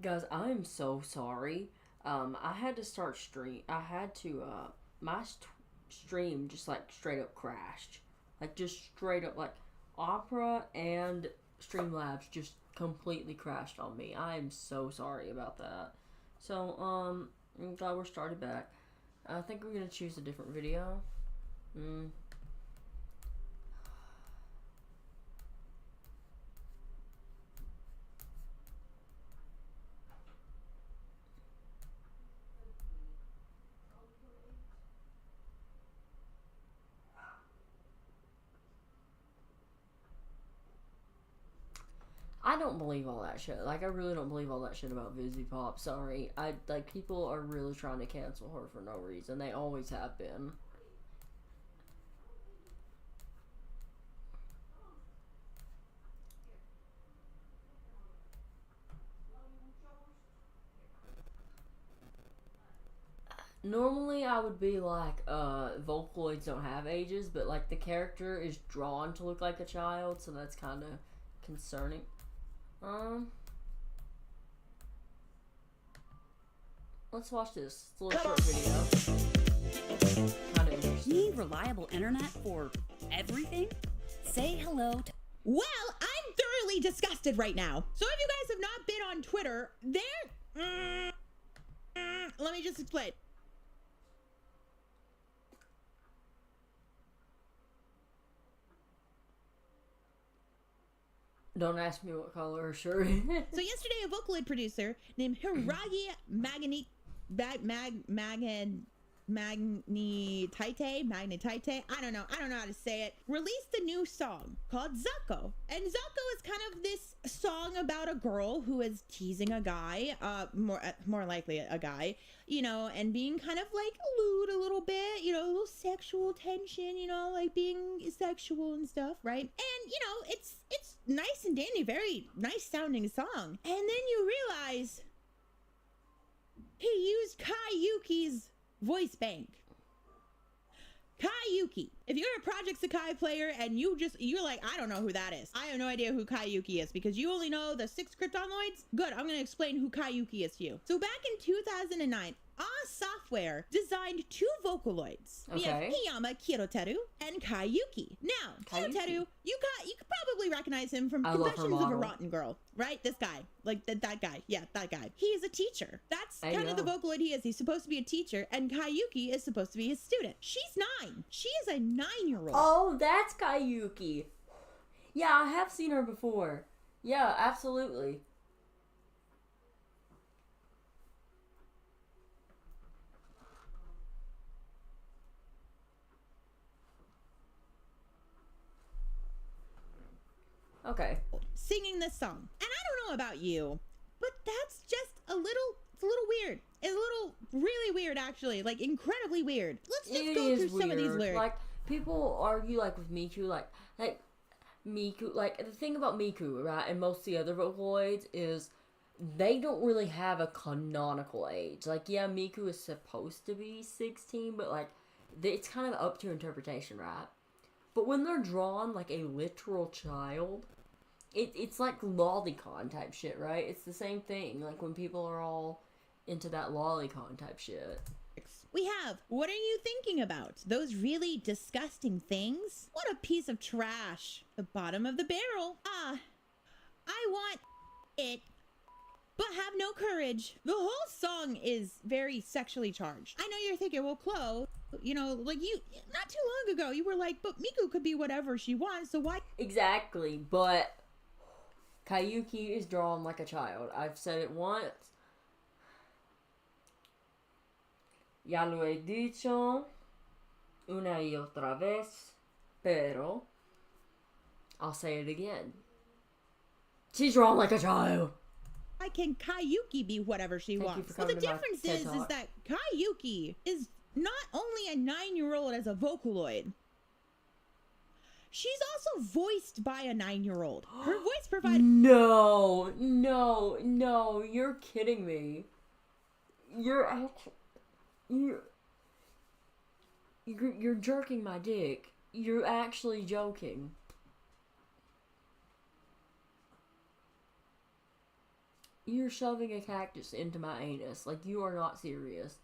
Guys, I am so sorry. I had to start stream. I had to. My stream just like straight up crashed. Like just straight up like Opera and Streamlabs just completely crashed on me. I am so sorry about that. So I'm glad we're started back. I think we're gonna choose a different video. Mm. I don't believe all that shit. Like, I really don't believe all that shit about Vizzy Pop. Sorry. Like, people are really trying to cancel her for no reason. They always have been. Normally, I would be like, Vocaloids don't have ages, but, like, the character is drawn to look like a child, so that's kind of concerning. Let's watch this. It's a little short video. Kind of interesting. Need reliable internet for everything? Say hello to... Well, I'm thoroughly disgusted right now. So if you guys have not been on Twitter, let me just explain. Don't ask me what color her shirt is. So yesterday, a Vocaloid producer named Hiragi Magnetite, I don't know how to say it, released a new song called Zako. And Zako is kind of this song about a girl who is teasing a guy, more likely a guy, you know, and being kind of like lewd a little bit, you know, a little sexual tension, you know, like being sexual and stuff, right? And, you know, it's nice and dandy, very nice sounding song. And then you realize he used Kayuki's voice bank. Kayuki. If you're a Project Sakai player and you're like, I don't know who that is. I have no idea who Kayuki is because you only know the 6 Kryptonoids. Good, I'm going to explain who Kayuki is to you. So back in 2009, Software designed 2 Vocaloids. We have Hiyama Kiroteru and Kayuki. Now, Kiroteru, you could probably recognize him from Confessions of a Rotten Girl, right? This guy, like that guy. Yeah, that guy. He is a teacher. That's kind of the Vocaloid he is. He's supposed to be a teacher, and Kayuki is supposed to be his student. She's 9. She is a 9-year-old. Oh, that's Kayuki. Yeah, I have seen her before. Yeah, absolutely. Okay. Singing this song. And I don't know about you, but that's just it's a little weird. It's a little really weird, actually. Like, incredibly weird. Let's just go through some of these lyrics. Like, people argue, like, with Miku, like, Miku, like, the thing about Miku, right, and most of the other Vocaloids is they don't really have a canonical age. Like, yeah, Miku is supposed to be 16, but, like, it's kind of up to interpretation, right? But when they're drawn like a literal child, it's like lolicon type shit, right? It's the same thing. Like when people are all into that lolicon type shit. We have, what are you thinking about? Those really disgusting things? What a piece of trash. The bottom of the barrel. I want it, but have no courage. The whole song is very sexually charged. I know you're thinking, well, Chloe, you know, like you, not too long ago, you were like, but Miku could be whatever she wants, so why? Exactly, but Kayuki is drawn like a child. I've said it once. Ya lo he dicho una y otra vez, pero I'll say it again. She's drawn like a child. Why can Kayuki be whatever she wants? Well, the difference is that Kayuki is not only a 9-year-old as a Vocaloid, she's also voiced by a 9-year-old. Her voice provided... No, you're kidding me. You're jerking my dick. You're actually joking. You're shoving a cactus into my anus. Like, you are not serious.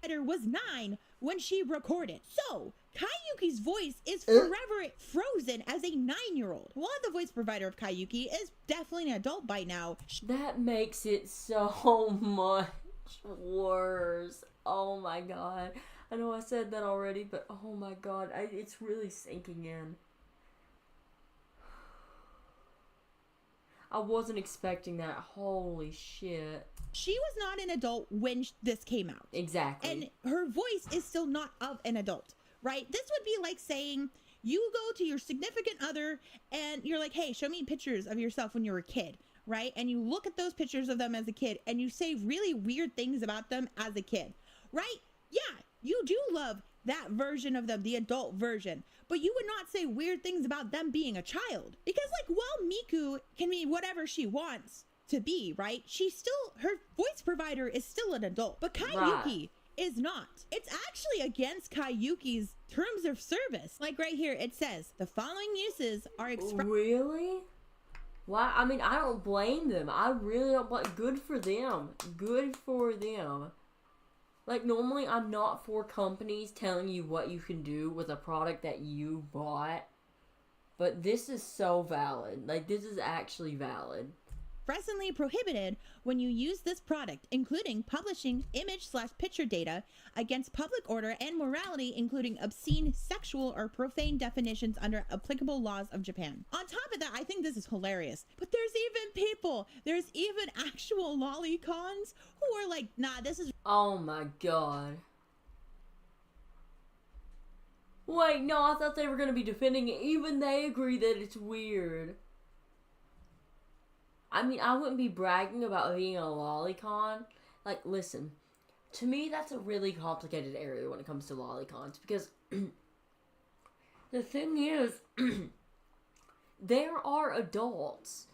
Was 9 when she recorded. So, Kayuki's voice is forever frozen as a 9-year-old. While the voice provider of Kayuki is definitely an adult by now. That makes it so much worse. Oh my god. I know I said that already, but oh my god, it's really sinking in. I wasn't expecting that. Holy shit. She was not an adult when this came out. Exactly. And her voice is still not of an adult, right? This would be like saying you go to your significant other and you're like, hey, show me pictures of yourself when you were a kid, right? And you look at those pictures of them as a kid and you say really weird things about them as a kid, right? Yeah, you do love that version of them, the adult version, but you would not say weird things about them being a child. Because like, while Miku can be whatever she wants to be, right? She's still, her voice provider is still an adult, but Kayuki is not. It's actually against Kayuki's terms of service. Like right here, it says, the following uses are expressed. Really? Why? I mean, I don't blame them. I really don't blame. Good for them. Good for them. Like, normally I'm not for companies telling you what you can do with a product that you bought. But this is so valid. Like, this is actually valid. Expressly prohibited when you use this product, including publishing image/picture data against public order and morality, including obscene, sexual, or profane definitions under applicable laws of Japan. On top of that, I think this is hilarious, but there's even actual lolicons who are like, nah, this is... Oh my god. Wait, no, I thought they were going to be defending it. Even they agree that it's weird. I mean, I wouldn't be bragging about being a lolicon. Like, listen, to me, that's a really complicated area when it comes to lolicons. Because the thing is, there are adults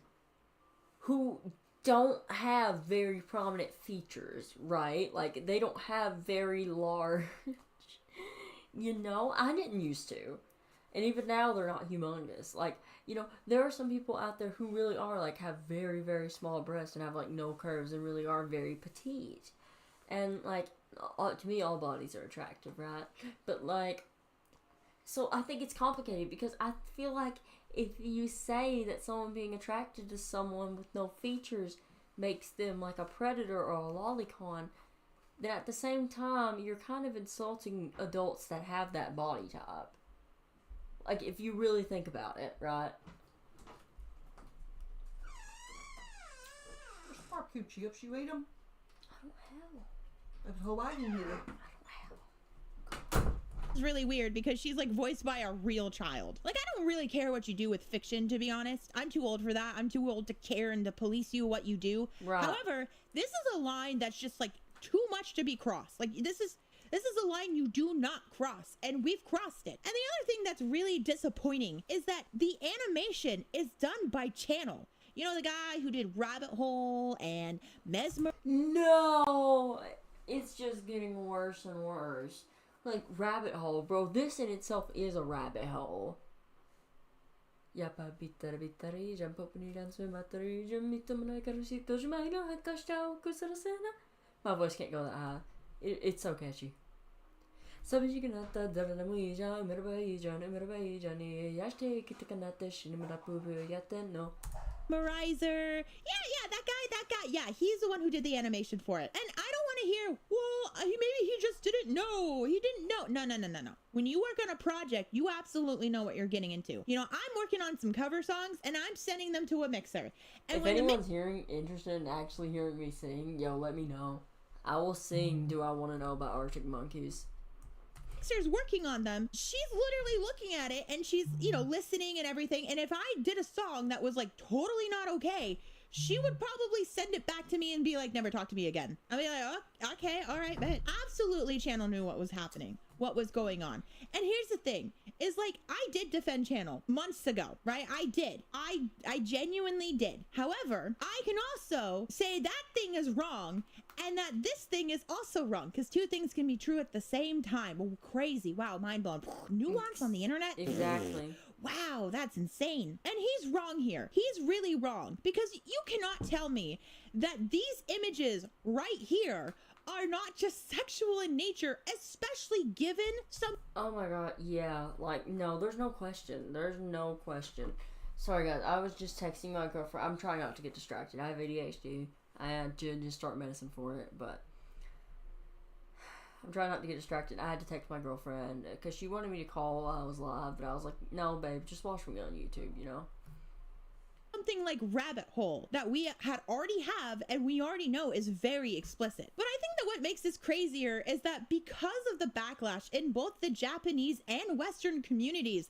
who don't have very prominent features, right? Like, they don't have very large, you know? I didn't used to. And even now, they're not humongous. Like, you know, there are some people out there who really are, like, have very, very small breasts and have, like, no curves and really are very petite. And, like, to me, all bodies are attractive, right? But, like, so I think it's complicated because I feel like if you say that someone being attracted to someone with no features makes them, like, a predator or a lolicon, then at the same time, you're kind of insulting adults that have that body type. Like, if you really think about it, right? There's barbecue chips. You ate them? I don't have them. That's how I didn't eat them. I don't have them. It's really weird because she's like voiced by a real child. Like, I don't really care what you do with fiction, to be honest. I'm too old for that. I'm too old to care and to police you what you do. Right. However, this is a line that's just like too much to be crossed. Like, this is a line you do not cross, and we've crossed it. And the other thing that's really disappointing is that the animation is done by Channel. You know, the guy who did Rabbit Hole and Mesmer. No! It's just getting worse and worse. Like, Rabbit Hole, bro. This in itself is a rabbit hole. My voice can't go that high. It's so catchy. Memorizer. Yeah, that guy. Yeah, he's the one who did the animation for it. And I don't want to hear, well, maybe he just didn't know. He didn't know. No. When you work on a project, you absolutely know what you're getting into. You know, I'm working on some cover songs, and I'm sending them to a mixer. And if anyone's interested in actually hearing me sing, yo, let me know. I will sing Do I Want to Know About Arctic Monkeys. Mixer's working on them. She's literally looking at it and she's, you know, listening and everything. And if I did a song that was like totally not okay, she would probably send it back to me and be like, never talk to me again. I'd be like, oh, okay, all right, bet. Absolutely, Channel knew what was happening, what was going on. And here's the thing, is like, I did defend Channel months ago, right? I did. I genuinely did. However, I can also say that thing is wrong and that this thing is also wrong, because two things can be true at the same time. Oh, crazy. Wow, mind blown. Nuance on the internet. Exactly. Wow, that's insane. And he's wrong here. He's really wrong, because you cannot tell me that these images right here are not just sexual in nature, especially given some... Oh my god, yeah. Like, no, there's no question. There's no question. Sorry guys, I was just texting my girlfriend. I'm trying not to get distracted. I have ADHD. I had to just start medicine for it, but I'm trying not to get distracted. I had to text my girlfriend because she wanted me to call while I was live, but I was like, no, babe, just watch me on YouTube, you know? Something like rabbit hole that we already have and we already know is very explicit. But I think that what makes this crazier is that because of the backlash in both the Japanese and Western communities,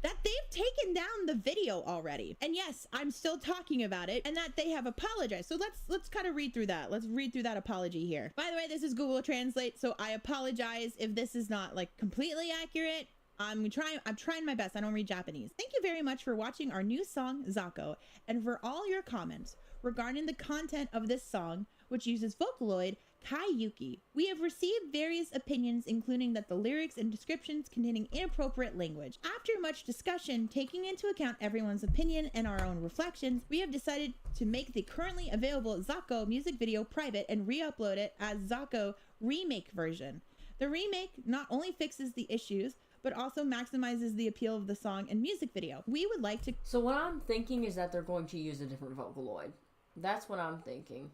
that they've taken down the video already. And yes, I'm still talking about it, and that they have apologized. So let's kind of read through that. Let's read through that apology here. By the way, this is Google Translate, so I apologize if this is not like completely accurate. I'm trying my best. I don't read Japanese. Thank you very much for watching our new song, Zako, and for all your comments regarding the content of this song, which uses Vocaloid Kaiyuki. We have received various opinions, including that the lyrics and descriptions containing inappropriate language. After much discussion, taking into account everyone's opinion and our own reflections, we have decided to make the currently available Zako music video private and re-upload it as Zako remake version. The remake not only fixes the issues, but also maximizes the appeal of the song and music video. We would like to... So what I'm thinking is that they're going to use a different Vocaloid. That's what I'm thinking.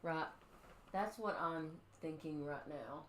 Right. That's what I'm thinking right now.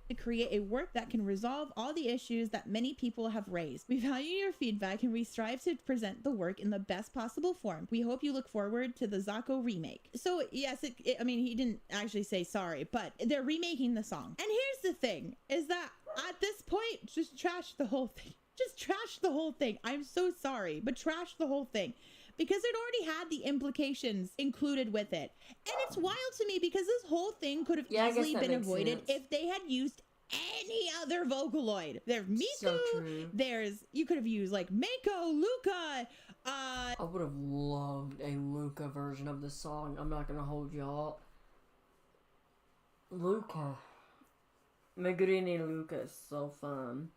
To create a work that can resolve all the issues that many people have raised. We value your feedback and we strive to present the work in the best possible form. We hope you look forward to the Zako remake. So yes, I mean, he didn't actually say sorry, but they're remaking the song. And here's the thing, is that at this point, just trash the whole thing. Just trash the whole thing. I'm so sorry, but trash the whole thing. Because it already had the implications included with it. And it's wild to me because this whole thing could have easily been avoided if they had used any other Vocaloid. There's Miku, So true. you could have used like Mako, Luca, I would have loved a Luca version of the song. I'm not gonna hold y'all. Luca. Megurine Luca is so fun.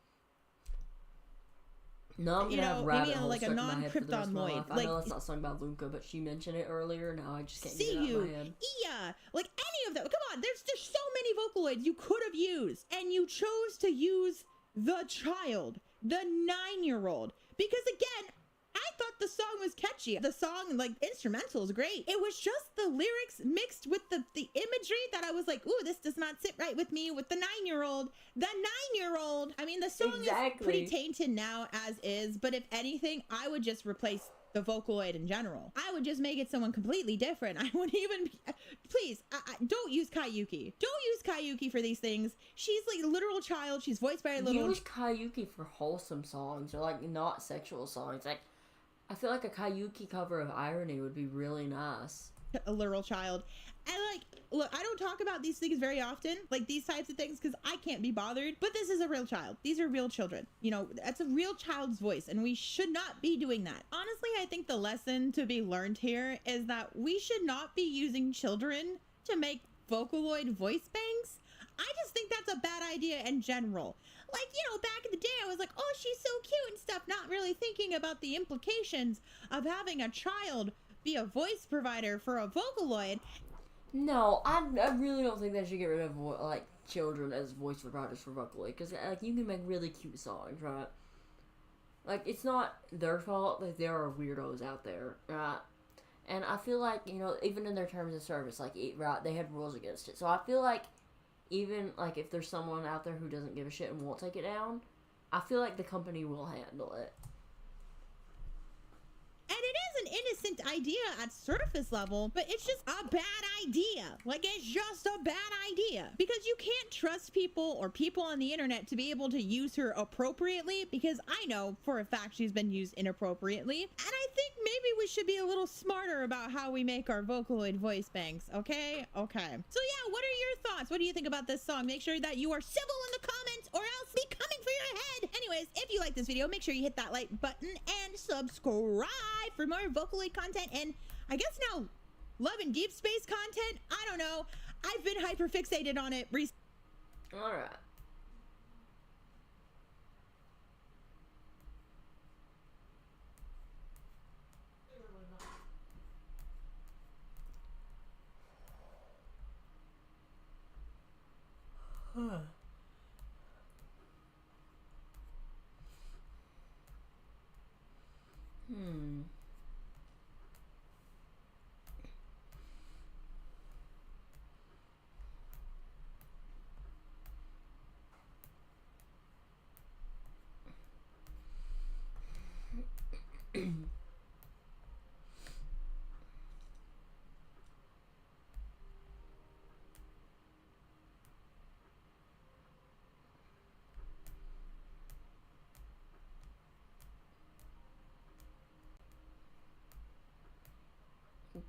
No, I'm gonna have rabbit holes like a stuck in my head for the rest of my non-Krypton life. I know that's not sung by Luca, but she mentioned it earlier. Now I just can't get it out of my head. Iya, like any of them. Come on, there's so many Vocaloids you could have used, and you chose to use the child, the 9-year-old, because again, I thought the song was catchy. The song, like, instrumental is great. It was just the lyrics mixed with the imagery that I was like, ooh, this does not sit right with me with the 9-year-old. The 9-year-old. I mean, the song is pretty tainted now as is, but if anything, I would just replace the Vocaloid in general. I would just make it someone completely different. I wouldn't even... Please, don't use Kaiyuki. Don't use Kaiyuki for these things. She's like a literal child. She's voiced by a little... Use Kaiyuki for wholesome songs or, like, not sexual songs. Like, I feel like a Kaiyuki cover of Irony would be really nice. A literal child. And like, look, I don't talk about these things very often, like these types of things, because I can't be bothered, but this is a real child. These are real children. You know, that's a real child's voice, and we should not be doing that. Honestly, I think the lesson to be learned here is that we should not be using children to make Vocaloid voice banks. I just think that's a bad idea in general. Like, you know, back in the day, I was like, oh, she's so cute and stuff, not really thinking about the implications of having a child be a voice provider for a Vocaloid. No, I really don't think they should get rid of, like, children as voice providers for Vocaloid, because, like, you can make really cute songs, right? Like, it's not their fault that there are weirdos out there, right? And I feel like, you know, even in their terms of service, like, right, they had rules against it. So I feel like even, like, if there's someone out there who doesn't give a shit and won't take it down, I feel like the company will handle it. And it is an innocent idea at surface level, but it's just a bad idea. Like, it's just a bad idea. Because you can't trust people or people on the internet to be able to use her appropriately, because I know for a fact she's been used inappropriately. And I think maybe we should be a little smarter about how we make our Vocaloid voice banks, okay? Okay. So yeah, what are your thoughts? What do you think about this song? Make sure that you are civil in the comments or else be coming for your head. Anyways, if you like this video, make sure you hit that like button and subscribe for more Vocaloid content, and I guess now Love and Deep Space content. I don't know. I've been hyper fixated on it recently. All right. Huh. Hmm.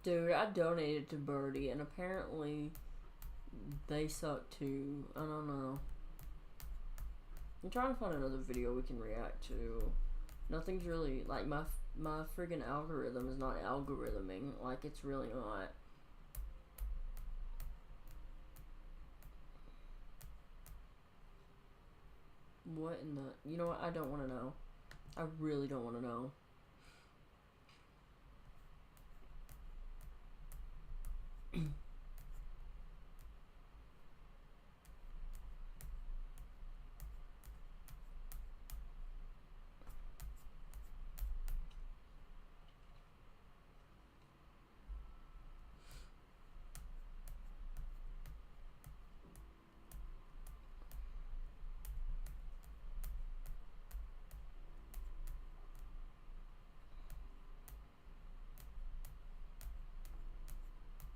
Dude, I donated to Birdie, and apparently they suck too. I don't know. I'm trying to find another video we can react to. Nothing's really, like, my friggin' algorithm is not algorithming. Like, it's really not. What in the... You know what? I don't want to know. I really don't want to know.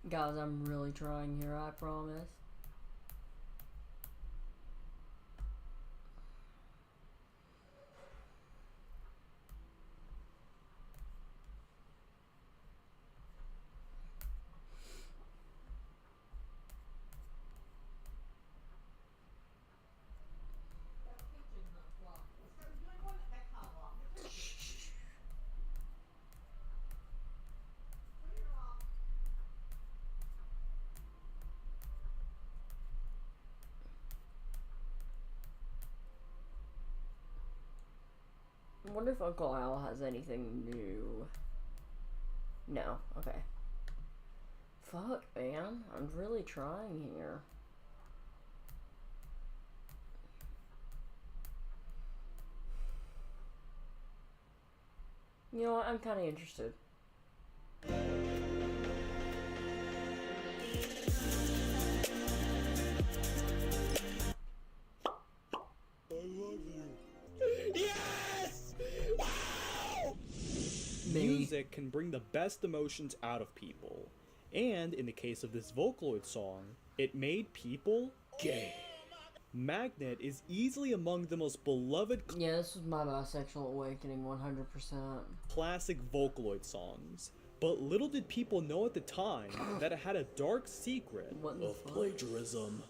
Guys, I'm really trying here, I promise. I wonder if Uncle Al has anything new. No, okay. Fuck, man. I'm really trying here. You know what? I'm kind of interested. Yes! Wow! Music can bring the best emotions out of people. And in the case of this Vocaloid song, it made people gay. Magnet is easily among the most beloved Yeah, this was my bisexual awakening, 100%. classic Vocaloid songs. But little did people know at the time that it had a dark secret What the of fuck? plagiarism.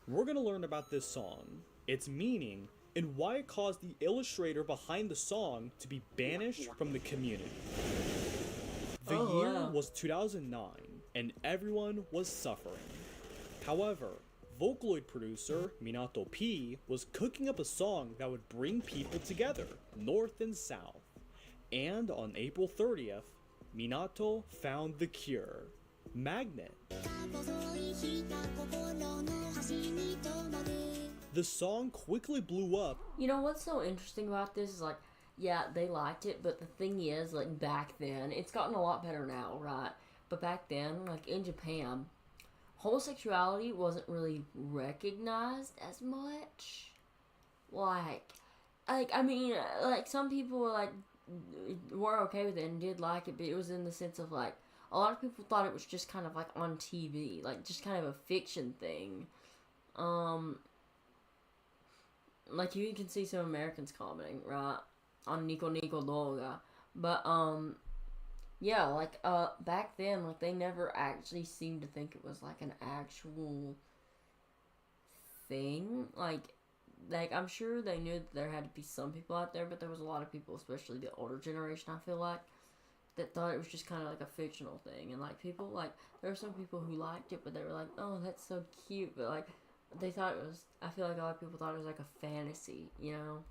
We're gonna learn about this song, its meaning, and why it caused the illustrator behind the song to be banished from the community. The Oh, year wow. was 2009, and everyone was suffering. However, Vocaloid producer Minato P was cooking up a song that would bring people together, north and south. And on April 30th, Minato found the cure: Magnet. The song quickly blew up. You know what's so interesting about this is, like, yeah, they liked it, but the thing is, like, back then, it's gotten a lot better now, right? But back then, like, in Japan, homosexuality wasn't really recognized as much. Like, I mean, like, some people were, like, were okay with it and did like it, but it was in the sense of, like, a lot of people thought it was just kind of, like, on TV, like, just kind of a fiction thing. Like, you can see some Americans commenting, right, on Nico Nico Doga, but, yeah, like, back then, like, they never actually seemed to think it was, like, an actual thing. Like, like, I'm sure they knew that there had to be some people out there, but there was a lot of people, especially the older generation, I feel like, that thought it was just kind of like a fictional thing. And, like, people, like, there were some people who liked it, but they were like, oh, that's so cute. But, like, they thought it was, I feel like a lot of people thought it was like a fantasy, you know?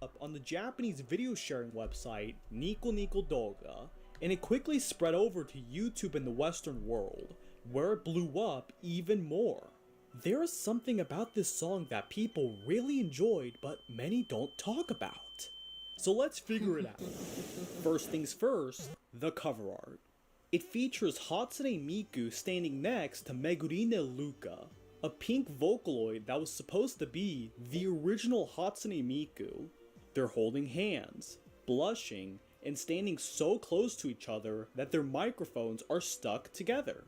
Up on the Japanese video sharing website Nico Nico Doga, and it quickly spread over to YouTube in the Western world, where it blew up even more. There is something about this song that people really enjoyed, but many don't talk about. So let's figure it out. First things first, the cover art. It features Hatsune Miku standing next to Megurine Luka, a pink Vocaloid that was supposed to be the original Hatsune Miku. They're holding hands, blushing, and standing so close to each other that their microphones are stuck together.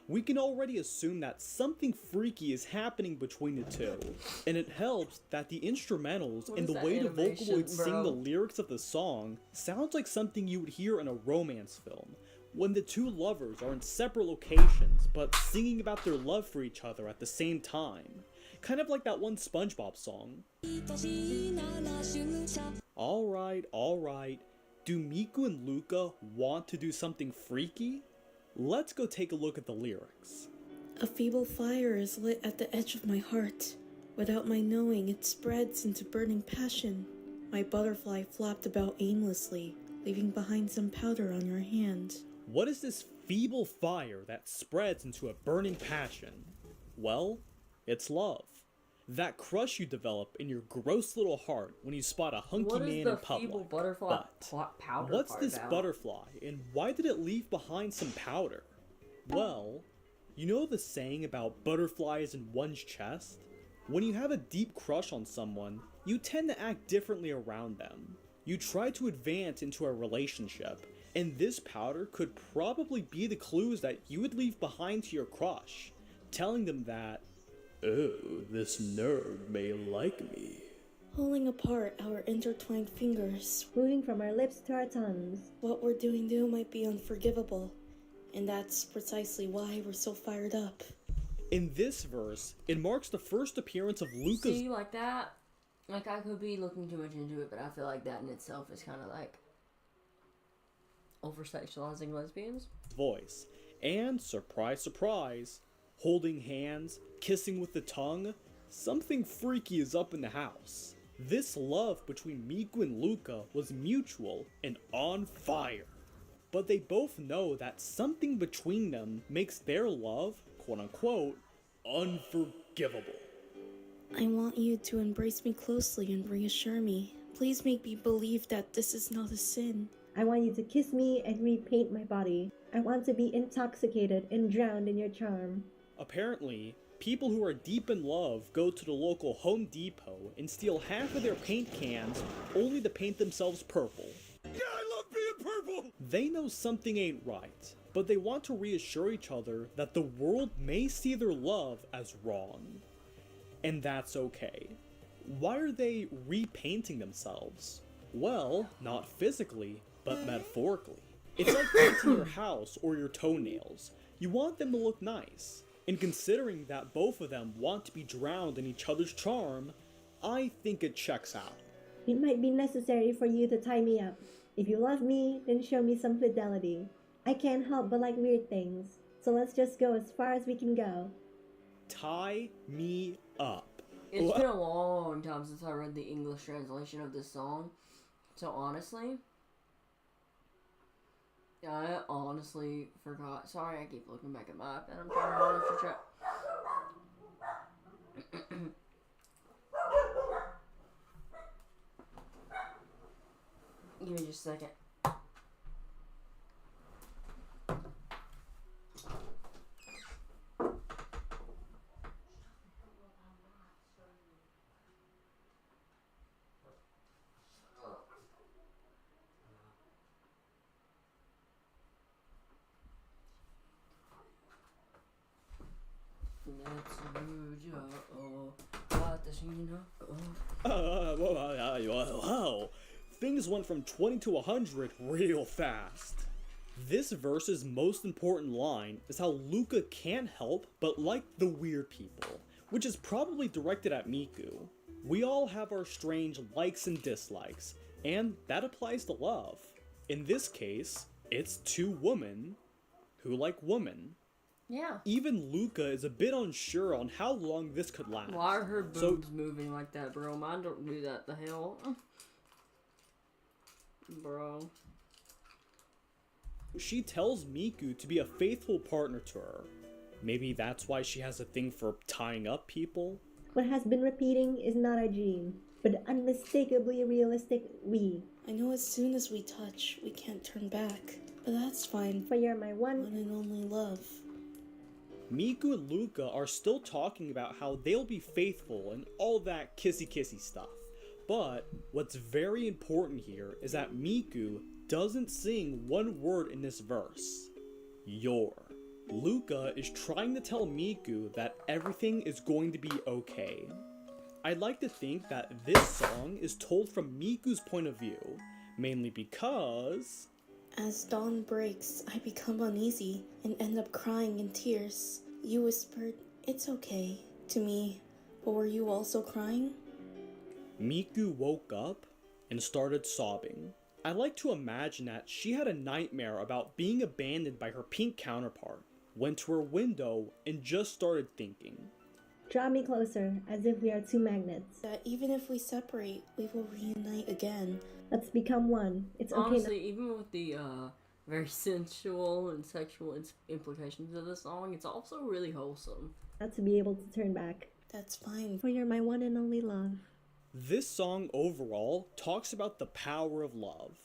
We can already assume that something freaky is happening between the two, and it helps that the instrumentals and the way the Vocaloids sing the lyrics of the song sounds like something you would hear in a romance film, when the two lovers are in separate locations but singing about their love for each other at the same time. Kind of like that one SpongeBob song. Alright. Do Miku and Luka want to do something freaky? Let's go take a look at the lyrics. A feeble fire is lit at the edge of my heart. Without my knowing, it spreads into burning passion. My butterfly flopped about aimlessly, leaving behind some powder on your hand. What is this feeble fire that spreads into a burning passion? Well, it's love. That crush you develop in your gross little heart when you spot a hunky man in public. Feeble butterfly powder what's part this about? butterfly, and why did it leave behind some powder? Well, you know the saying about butterflies in one's chest? When you have a deep crush on someone, you tend to act differently around them. You try to advance into a relationship, and this powder could probably be the clues that you would leave behind to your crush, telling them that, oh, this nerd may like me. Pulling apart our intertwined fingers. Moving from our lips to our tongues. What we're doing now might be unforgivable, and that's precisely why we're so fired up. In this verse, it marks the first appearance of Luca's See, like that? Like, I could be looking too much into it, but I feel like that in itself is kind of like over-sexualizing lesbians. voice. And, surprise, surprise, holding hands, kissing with the tongue, something freaky is up in the house. This love between Miku and Luka was mutual and on fire. But they both know that something between them makes their love, quote-unquote, unforgivable. I want you to embrace me closely and reassure me. Please make me believe that this is not a sin. I want you to kiss me and repaint my body. I want to be intoxicated and drowned in your charm. Apparently, people who are deep in love go to the local Home Depot and steal half of their paint cans only to paint themselves purple. Yeah, I love being purple! They know something ain't right, but they want to reassure each other that the world may see their love as wrong. And that's okay. Why are they repainting themselves? Well, not physically, but metaphorically. It's like painting your house or your toenails. You want them to look nice. And considering that both of them want to be drowned in each other's charm, I think it checks out. It might be necessary for you to tie me up. If you love me, then show me some fidelity. I can't help but like weird things, so let's just go as far as we can go. Tie me up. It's been a long time since I read the English translation of this song. So honestly, I honestly forgot. Sorry, I keep looking back at my iPad. I'm trying to monitor chat. Give me just a second. Wow. Things went from 20 to 100 real fast. This verse's most important line is how Luka can't help but like the weird people, which is probably directed at Miku. We all have our strange likes and dislikes, and that applies to love. In this case, it's two women who like women. Yeah. Even Luca is a bit unsure on how long this could last. Why are her boobs moving like that, bro? Mine don't do that. The hell? Bro. She tells Miku to be a faithful partner to her. Maybe that's why she has a thing for tying up people? What has been repeating is not our dream, but unmistakably realistic we. I know as soon as we touch, we can't turn back. But that's fine. For you're my one and only love. Miku and Luca are still talking about how they'll be faithful and all that kissy stuff. But what's very important here is that Miku doesn't sing one word in this verse. You're. Luca is trying to tell Miku that everything is going to be okay. I'd like to think that this song is told from Miku's point of view, mainly because... As dawn breaks, I become uneasy and end up crying in tears. You whispered, "It's okay," to me, but were you also crying? Miku woke up and started sobbing. I like to imagine that she had a nightmare about being abandoned by her pink counterpart, went to her window, and just started thinking. Draw me closer, as if we are two magnets. That even if we separate, we will reunite again. Let's become one. It's okay. Honestly, even with the very sensual and sexual implications of the song, it's also really wholesome. Not to be able to turn back. That's fine. For you're my one and only love. This song overall talks about the power of love.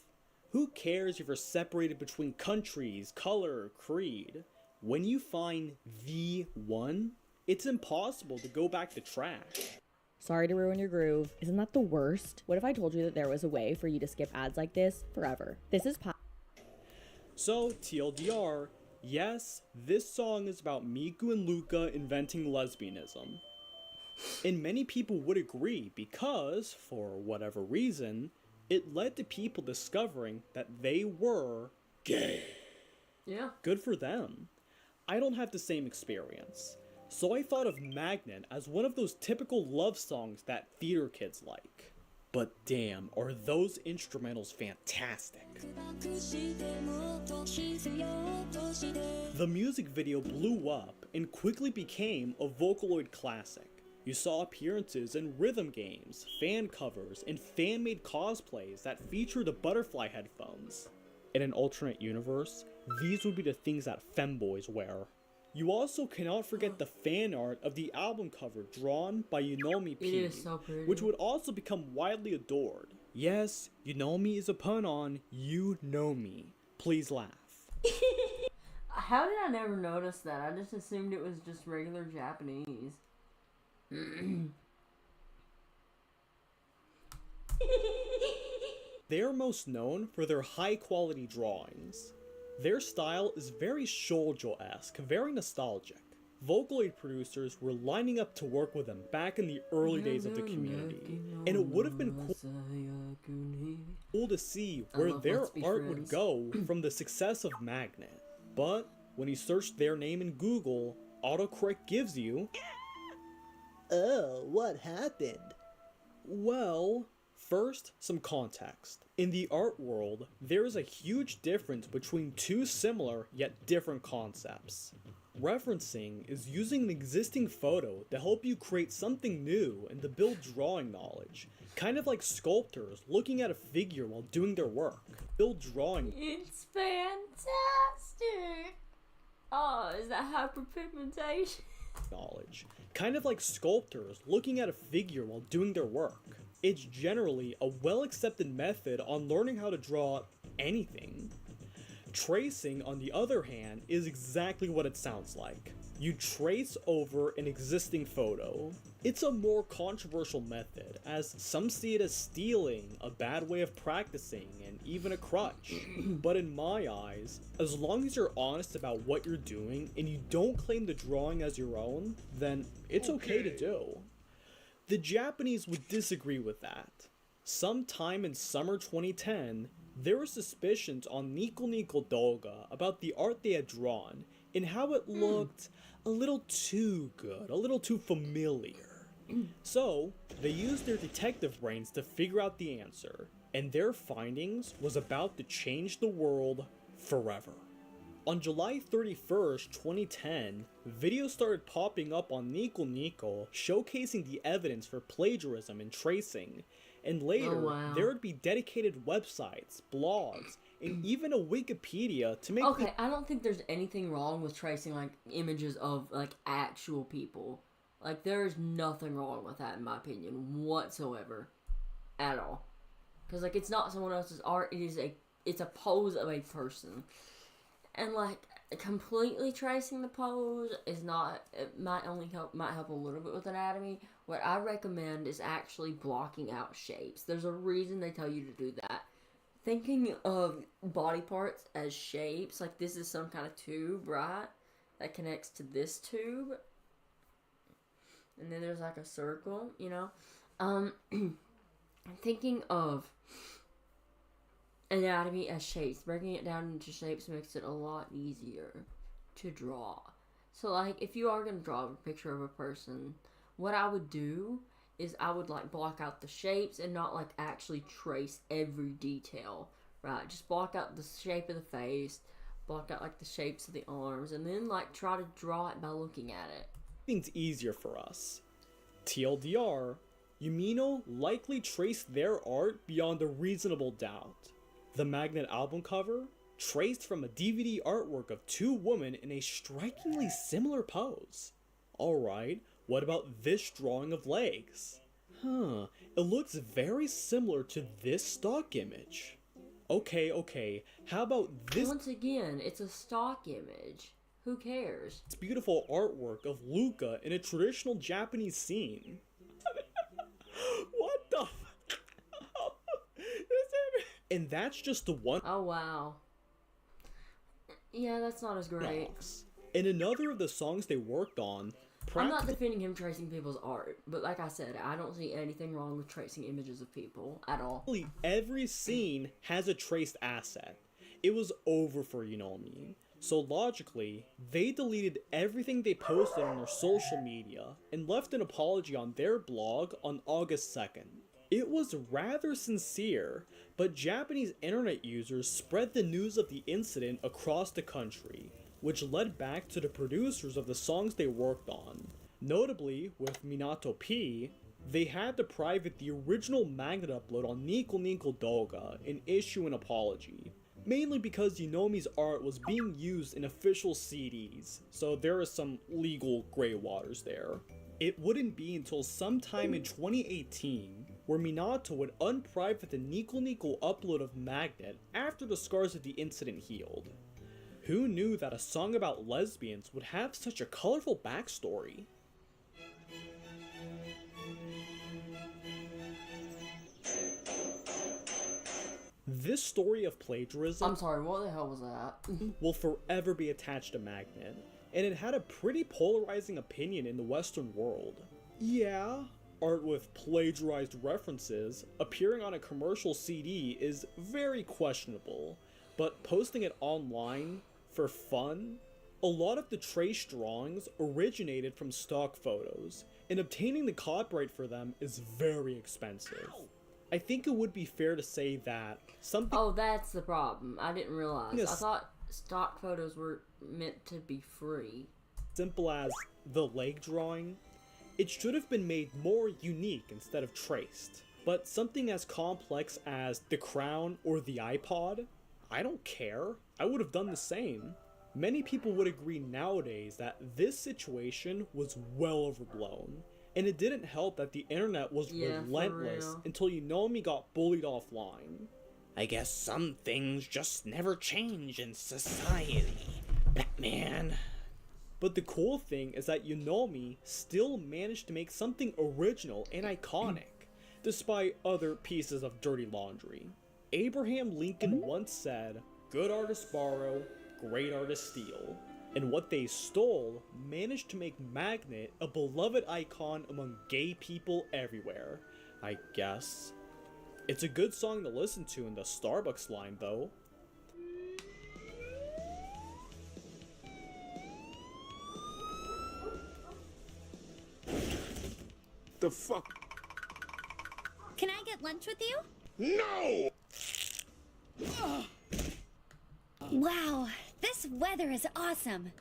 Who cares if you're separated between countries, color, creed? When you find the one, it's impossible to go back to trash. Sorry to ruin your groove. Isn't that the worst? What if I told you that there was a way for you to skip ads like this forever? This is So, TLDR, yes, this song is about Miku and Luca inventing lesbianism. And many people would agree because, for whatever reason, it led to people discovering that they were gay. Yeah. Good for them. I don't have the same experience. So I thought of Magnet as one of those typical love songs that theater kids like. But damn, are those instrumentals fantastic. The music video blew up and quickly became a Vocaloid classic. You saw appearances in rhythm games, fan covers, and fan-made cosplays that featured the butterfly headphones. In an alternate universe, these would be the things that femboys wear. You also cannot forget the fan art of the album cover drawn by Yunomi P, It is so pretty. which would also become widely adored. Yes, Yunomi is a pun on You Know Me. Please laugh. How did I never notice that? I just assumed it was just regular Japanese. They are most known for their high-quality drawings. Their style is very shoujo-esque, very nostalgic. Vocaloid producers were lining up to work with them back in the early days of the community, and it would have been cool to see where their art would go from the success of Magnet. But when you search their name in Google, autocorrect gives you... Oh, what happened? Well... First, some context. In the art world, there is a huge difference between two similar yet different concepts. Referencing is using an existing photo to help you create something new and to build drawing knowledge. Kind of like sculptors looking at a figure while doing their work. Build drawing. It's fantastic! Oh, is that hyperpigmentation? Knowledge. Kind of like sculptors looking at a figure while doing their work. It's generally a well-accepted method on learning how to draw anything. Tracing, on the other hand, is exactly what it sounds like. You trace over an existing photo. It's a more controversial method, as some see it as stealing, a bad way of practicing, and even a crutch. But in my eyes, as long as you're honest about what you're doing and you don't claim the drawing as your own, then it's okay to do. The Japanese would disagree with that. Sometime in summer 2010, there were suspicions on Nico Nico Doga about the art they had drawn, and how it looked a little too good, a little too familiar. So, they used their detective brains to figure out the answer, and their findings was about to change the world forever. On July 31st, 2010, videos started popping up on Nico Nico showcasing the evidence for plagiarism and tracing, and later there would be dedicated websites, blogs, and even a Wikipedia to make Okay, I don't think there's anything wrong with tracing, like, images of, like, actual people. Like, there's nothing wrong with that, in my opinion, whatsoever. At all. Because, like, it's not someone else's art, it's a pose of a person. And, like, completely tracing the pose is not, it might help a little bit with anatomy. What I recommend is actually blocking out shapes. There's a reason they tell you to do that. Thinking of body parts as shapes, like this is some kind of tube, right? That connects to this tube. And then there's like a circle, you know? Thinking of anatomy as shapes, breaking it down into shapes makes it a lot easier to draw. So, like, if you are going to draw a picture of a person, what I would do is I would, like, block out the shapes and not, like, actually trace every detail, right? Just block out the shape of the face, block out, like, the shapes of the arms, and then, like, try to draw it by looking at it. things easier for us. TLDR, Yumino likely traced their art beyond a reasonable doubt. The Magnet album cover, traced from a DVD artwork of two women in a strikingly similar pose. Alright, what about this drawing of legs? It looks very similar to this stock image. Okay, how about this? Once again, it's a stock image. Who cares? It's beautiful artwork of Luca in a traditional Japanese scene. What the And that's just the one. Oh, wow. Yeah, that's not as great. In another of the songs they worked on, I'm not defending him tracing people's art, but like I said, I don't see anything wrong with tracing images of people at all. Every scene has a traced asset. It was over for Yunomi. So logically, they deleted everything they posted on their social media and left an apology on their blog on August 2nd. It was rather sincere, but Japanese internet users spread the news of the incident across the country, which led back to the producers of the songs they worked on. Notably, with Minato P, they had to private the original Magnet upload on Nico Nico Doga and issue an apology. Mainly because Yunomi's art was being used in official CDs, so there is some legal gray waters there. It wouldn't be until sometime in 2018 where Minato would unprivate the Nico Nico upload of Magnet after the scars of the incident healed. Who knew that a song about lesbians would have such a colorful backstory? This story of plagiarism, I'm sorry, what the hell was that? will forever be attached to Magnet, and it had a pretty polarizing opinion in the Western world. Yeah, art with plagiarized references appearing on a commercial CD is very questionable, but posting it online for fun? A lot of the traced drawings originated from stock photos, and obtaining the copyright for them is very expensive. I think it would be fair to say that something— Oh, that's the problem. I didn't realize. Yes. I thought stock photos were meant to be free. simple as the leg drawing, it should have been made more unique instead of traced. But something as complex as the crown or the iPod, I don't care. I would have done the same. Many people would agree nowadays that this situation was well overblown. And it didn't help that the internet was relentless until Yunomi got bullied offline. I guess some things just never change in society, Batman. But the cool thing is that Yunomi still managed to make something original and iconic, despite other pieces of dirty laundry. Abraham Lincoln once said, "Good artists borrow, great artists steal." And what they stole managed to make Magnet a beloved icon among gay people everywhere, I guess. It's a good song to listen to in the Starbucks line, though. the fuck? Can I get lunch with you? No! Wow, this weather is awesome.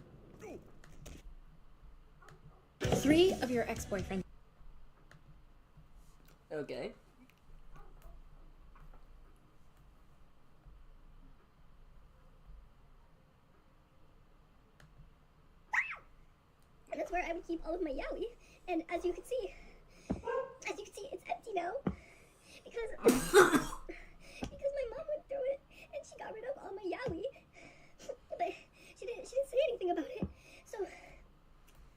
3 of your ex-boyfriends. Okay. That's where I would keep all of my yaoi. And as you can see, it's empty now. Because my mom went through it and she got rid of all my yaoi. But she didn't say anything about it. So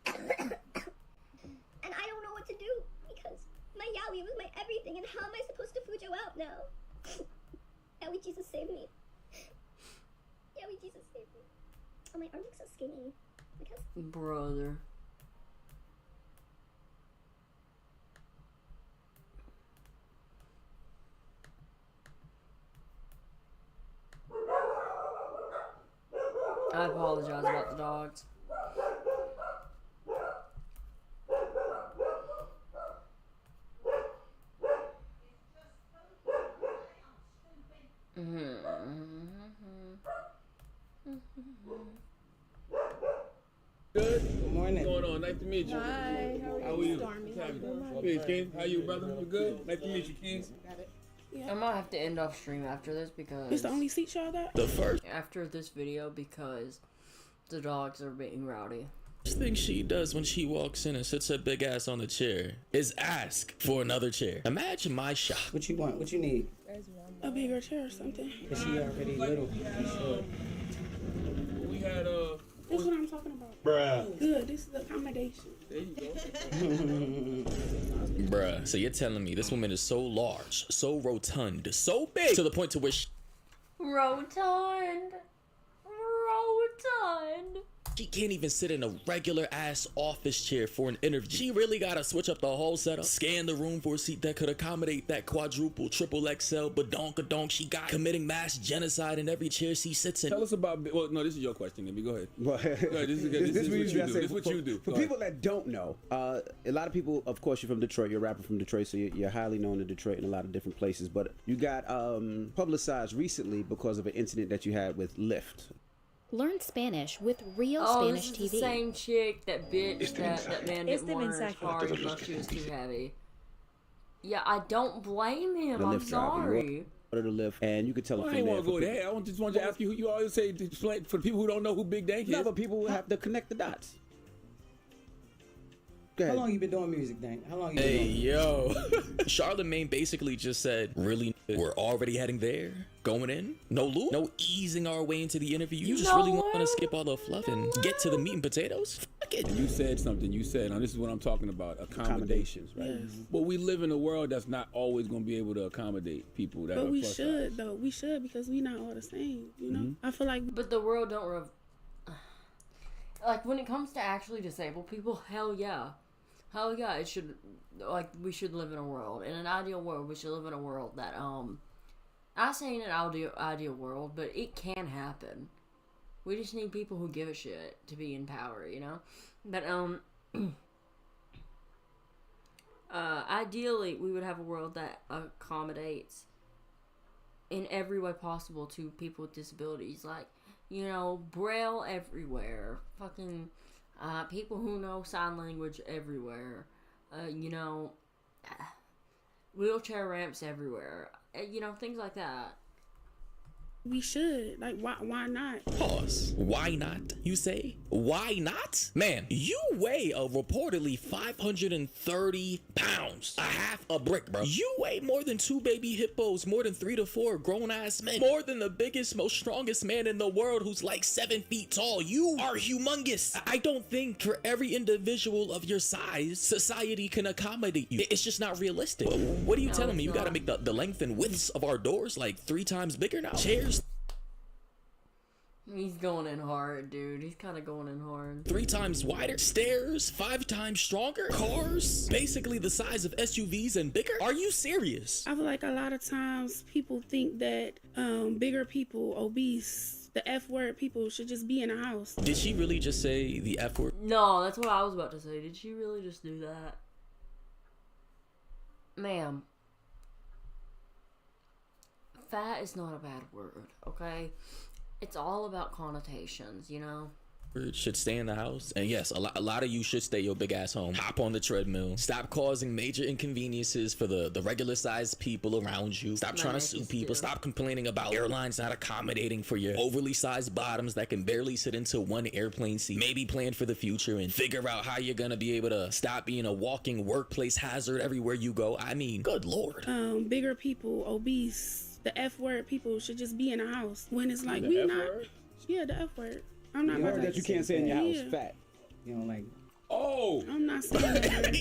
and I don't know what to do because my yaoi was my everything, and how am I supposed to fujo out now? Yaoi Jesus save me. Yaoi Jesus save me. Oh, my arm looks so skinny. Because Brother. I apologize about the dogs. Good. Good morning. What's going on? Nice to meet you. Hi. How are you? Hey, King. How you, brother? You good? Nice to meet you, King. I might have to end off stream after this because It's the only seat y'all got? The first after this video because the dogs are being rowdy. thing she does when she walks in and sits her big ass on the chair is ask for another chair. Imagine my shock. What you want? What you need? A bigger chair or something. Is she already little? You sure? We had That's what I'm talking about. Bruh. Good. This is the accommodation. There you go. Bruh, so you're telling me this woman is so large, so rotund, so big to the point to where Rotund. she can't even sit in a regular ass office chair for an interview. She really gotta switch up the whole setup, scan the room for a seat that could accommodate that quadruple, triple XL, badonka-donk she got, committing mass genocide in every chair she sits in. Tell us about. Well, no, this is your question. Let me go ahead. Well, Go ahead. This is what you do. This is what you do. For people that don't know, a lot of people, of course, you're from Detroit. You're a rapper from Detroit, so you're highly known in Detroit in a lot of different places. But you got publicized recently because of an incident that you had with Lyft. Learn Spanish with real Spanish this is TV. the same chick that bitch that man It's didn't the want her mensaje. hard enough. She was too heavy. Yeah, I don't blame him. The I'm Lyft driver. sorry. Order the Lyft, and you could tell Well, them I from ain't there. want to go there. I just wanted to ask you. You always say to explain for the people who don't know who Big Dank is. No, but people have to connect the dots. Go ahead. How long you been doing music, Dank? How long you been Hey, doing yo. Charlemagne basically just said, really, we're already heading there? Going in? No loop? No easing our way into the interview? You just really want to skip all the fluff and get to the meat and potatoes? Fuck it. You said something. You said, now this is what I'm talking about, accommodations, right? Yes. But we live in a world that's not always going to be able to accommodate people that But are we plus should, size. though. We should because we not all the same, you know? I feel like... But the world don't... Like, when it comes to actually disabled people, hell yeah. Hell yeah, it should... Like, we should live in a world. In an ideal world, we should live in a world that, I say in an ideal world, but it can happen. We just need people who give a shit to be in power, you know? But, ideally, we would have a world that accommodates in every way possible to people with disabilities. Like, you know, Braille everywhere. Fucking, people who know sign language everywhere. You know, wheelchair ramps everywhere. You know, things like that. We should. Like, why not? Pause. Why not, you say? Why not? Man, you weigh a reportedly 530 pounds. A half a brick, bro. You weigh more than 2 baby hippos, more than 3 to 4 grown-ass men, more than the biggest, most strongest man in the world who's like 7 feet tall. You are humongous. I don't think for every individual of your size, society can accommodate you. It's just not realistic. What are you telling me? You gotta make the length and widths of our doors like 3 times bigger now? Chairs? He's going in hard, dude. He's kind of going in hard. 3 times wider, stairs 5 times stronger, cars basically the size of SUVs and bigger. Are you serious? I feel like a lot of times people think that bigger people, obese, the F word people should just be in a house. Did she really just say the F word? No, that's what I was about to say. Did she really just do that? Ma'am, fat is not a bad word, okay? It's all about connotations, you know? Should stay in the house. And yes, a lot of you should stay your big ass home. Hop on the treadmill. Stop causing major inconveniences for the regular sized people around you. Stop trying to sue people. Stop complaining about airlines not accommodating for your overly sized bottoms that can barely sit into one airplane seat. Maybe plan for the future and figure out how you're gonna be able to stop being a walking workplace hazard everywhere you go. I mean, good lord. Bigger people, obese, the F word people should just be in a house. When it's like, The we F not. word? Yeah, the F word. I'm not You about heard to that you can't say in your house. Yeah. Fat. You know, like. Oh, I'm not saying that.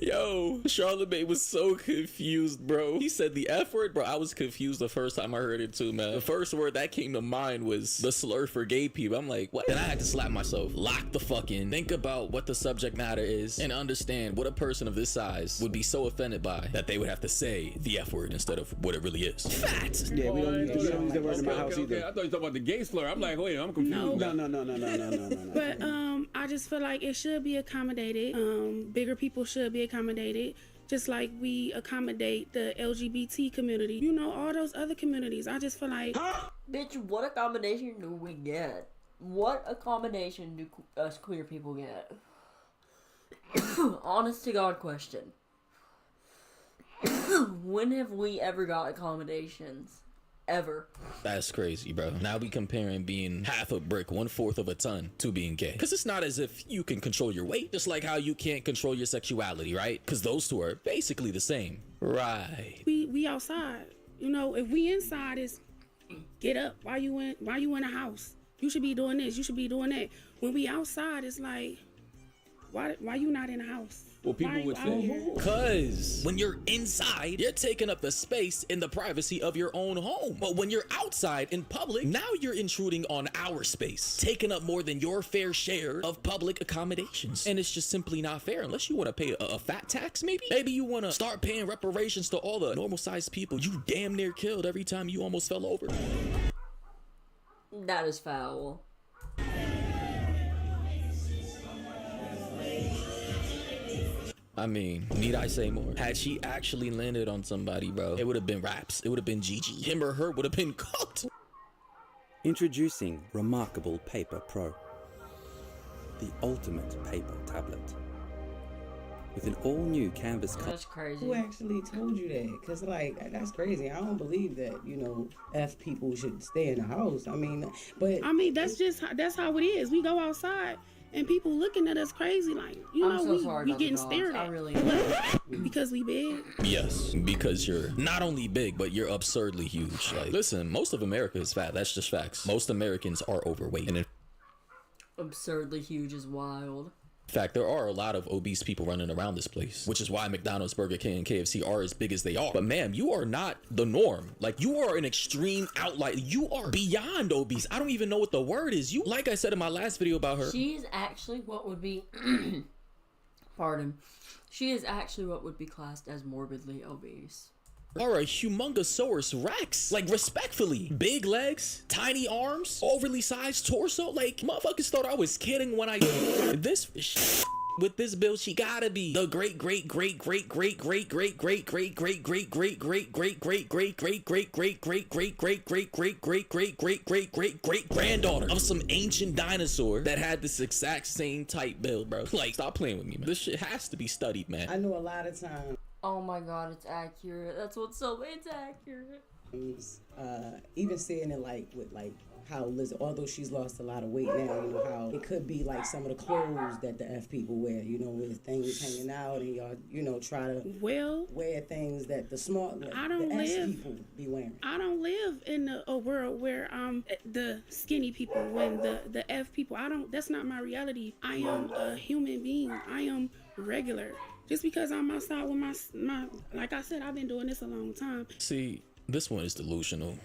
Yo, Charlamagne was so confused, bro. He said the F word, bro. I was confused the first time I heard it too, man. The first word that came to mind was the slur for gay people. I'm like, what? Then I had to slap myself. Lock the fuck in. Think about what the subject matter is and understand what a person of this size would be so offended by that they would have to say the F word instead of what it really is. Fat. Yeah, we don't use that word in my house either. I thought you were talking about the gay slur. I'm like, wait, I'm confused. No. But I just feel like it should be accommodated. Bigger people should be accommodated, just like we accommodate the LGBT community. You know, all those other communities. I just feel like, Bitch, what accommodation do we get? What accommodation do us queer people get? Honest to God question. When have we ever got accommodations? Ever. That's crazy, bro. Now we comparing being half a brick, 1/4 of a ton to being gay. Because it's not as if you can control your weight, just like how you can't control your sexuality, right? Because those two are basically the same. Right. we outside. You know, if we inside, is get up. Why you in a house? You should be doing this. You should be doing that. When we outside, it's like, why you not in a house? Well, people would say, because when you're inside, you're taking up the space in the privacy of your own home. But when you're outside in public, now you're intruding on our space, taking up more than your fair share of public accommodations. And it's just simply not fair unless you want to pay a fat tax, maybe? Maybe you want to start paying reparations to all the normal-sized people you damn near killed every time you almost fell over. That is foul. I mean, need I say more? Had she actually landed on somebody, bro, it would have been raps. It would have been Gigi. Him or her would have been cooked. Introducing Remarkable Paper Pro, the ultimate paper tablet. With an all-new canvas cover. That's crazy. Who actually told you that? Because, like, that's crazy. I don't believe that, you know, F people should stay in the house. I mean, but... I mean, that's how it is. We go outside and people looking at us crazy, like, you know, we getting stared at. Because we big? Yes, because you're not only big, but you're absurdly huge. Like, listen, most of America is fat. That's just facts. Most Americans are overweight. And absurdly huge is wild. in fact, there are a lot of obese people running around this place, which is why McDonald's, Burger King, and KFC are as big as they are. But ma'am, you are not the norm. Like, you are an extreme outlier. You are beyond obese. I don't even know what the word is. You, like I said in my last video about her, she's actually what would be, pardon, she is actually what would be classed as morbidly obese. Are a humongosaurus rex. Like, respectfully. Big legs, tiny arms, overly sized torso. Like, motherfuckers thought I was kidding when I... This... With this build, she gotta be the great granddaughter of some ancient dinosaur that had this exact same type build, bro. Like, stop playing with me, man. This shit has to be studied, man. I know a lot of times. Oh my god, it's accurate. That's what's so, it's accurate. Even saying it like with like how Liz, although she's lost a lot of weight now, you know how it could be like some of the clothes that the F people wear, you know, with things hanging out and y'all, you know, try to wear things that the smart, like, the S people be wearing. I don't live in a world where the skinny people when the F people. That's not my reality. I am a human being. I am regular. Just because I'm outside with my like I said, I've been doing this a long time. See, This one is delusional.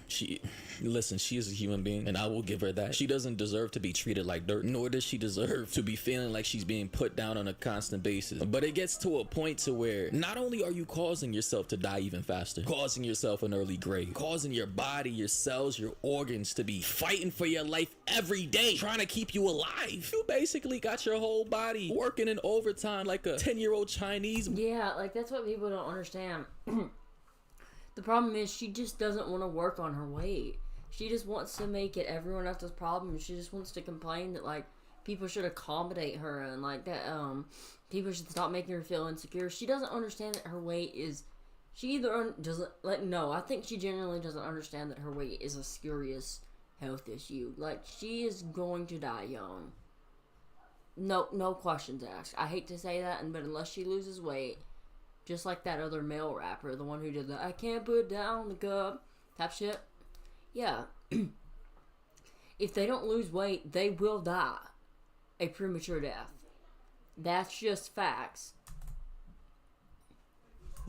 Listen, she is a human being, and I will give her that. She doesn't deserve to be treated like dirt, nor does she deserve to be feeling like she's being put down on a constant basis. But it gets to a point to where not only are you causing yourself to die even faster, causing yourself an early grave, causing your body, your cells, your organs to be fighting for your life every day, trying to keep you alive. You basically got your whole body working in overtime like a 10-year-old Chinese. Yeah, like that's what people don't understand. The problem is she just doesn't want to work on her weight. She just wants to make it everyone else's problem. She just wants to complain that like people should accommodate her and like that people should stop making her feel insecure. She doesn't understand that her weight is. She either doesn't like no. I think she genuinely doesn't understand that her weight is a serious health issue. Like she is going to die young. No questions asked. I hate to say that, but unless she loses weight. Just like that other male rapper, the one who did the I can't put down the cup type shit. Yeah. If they don't lose weight, they will die a premature death. That's just facts.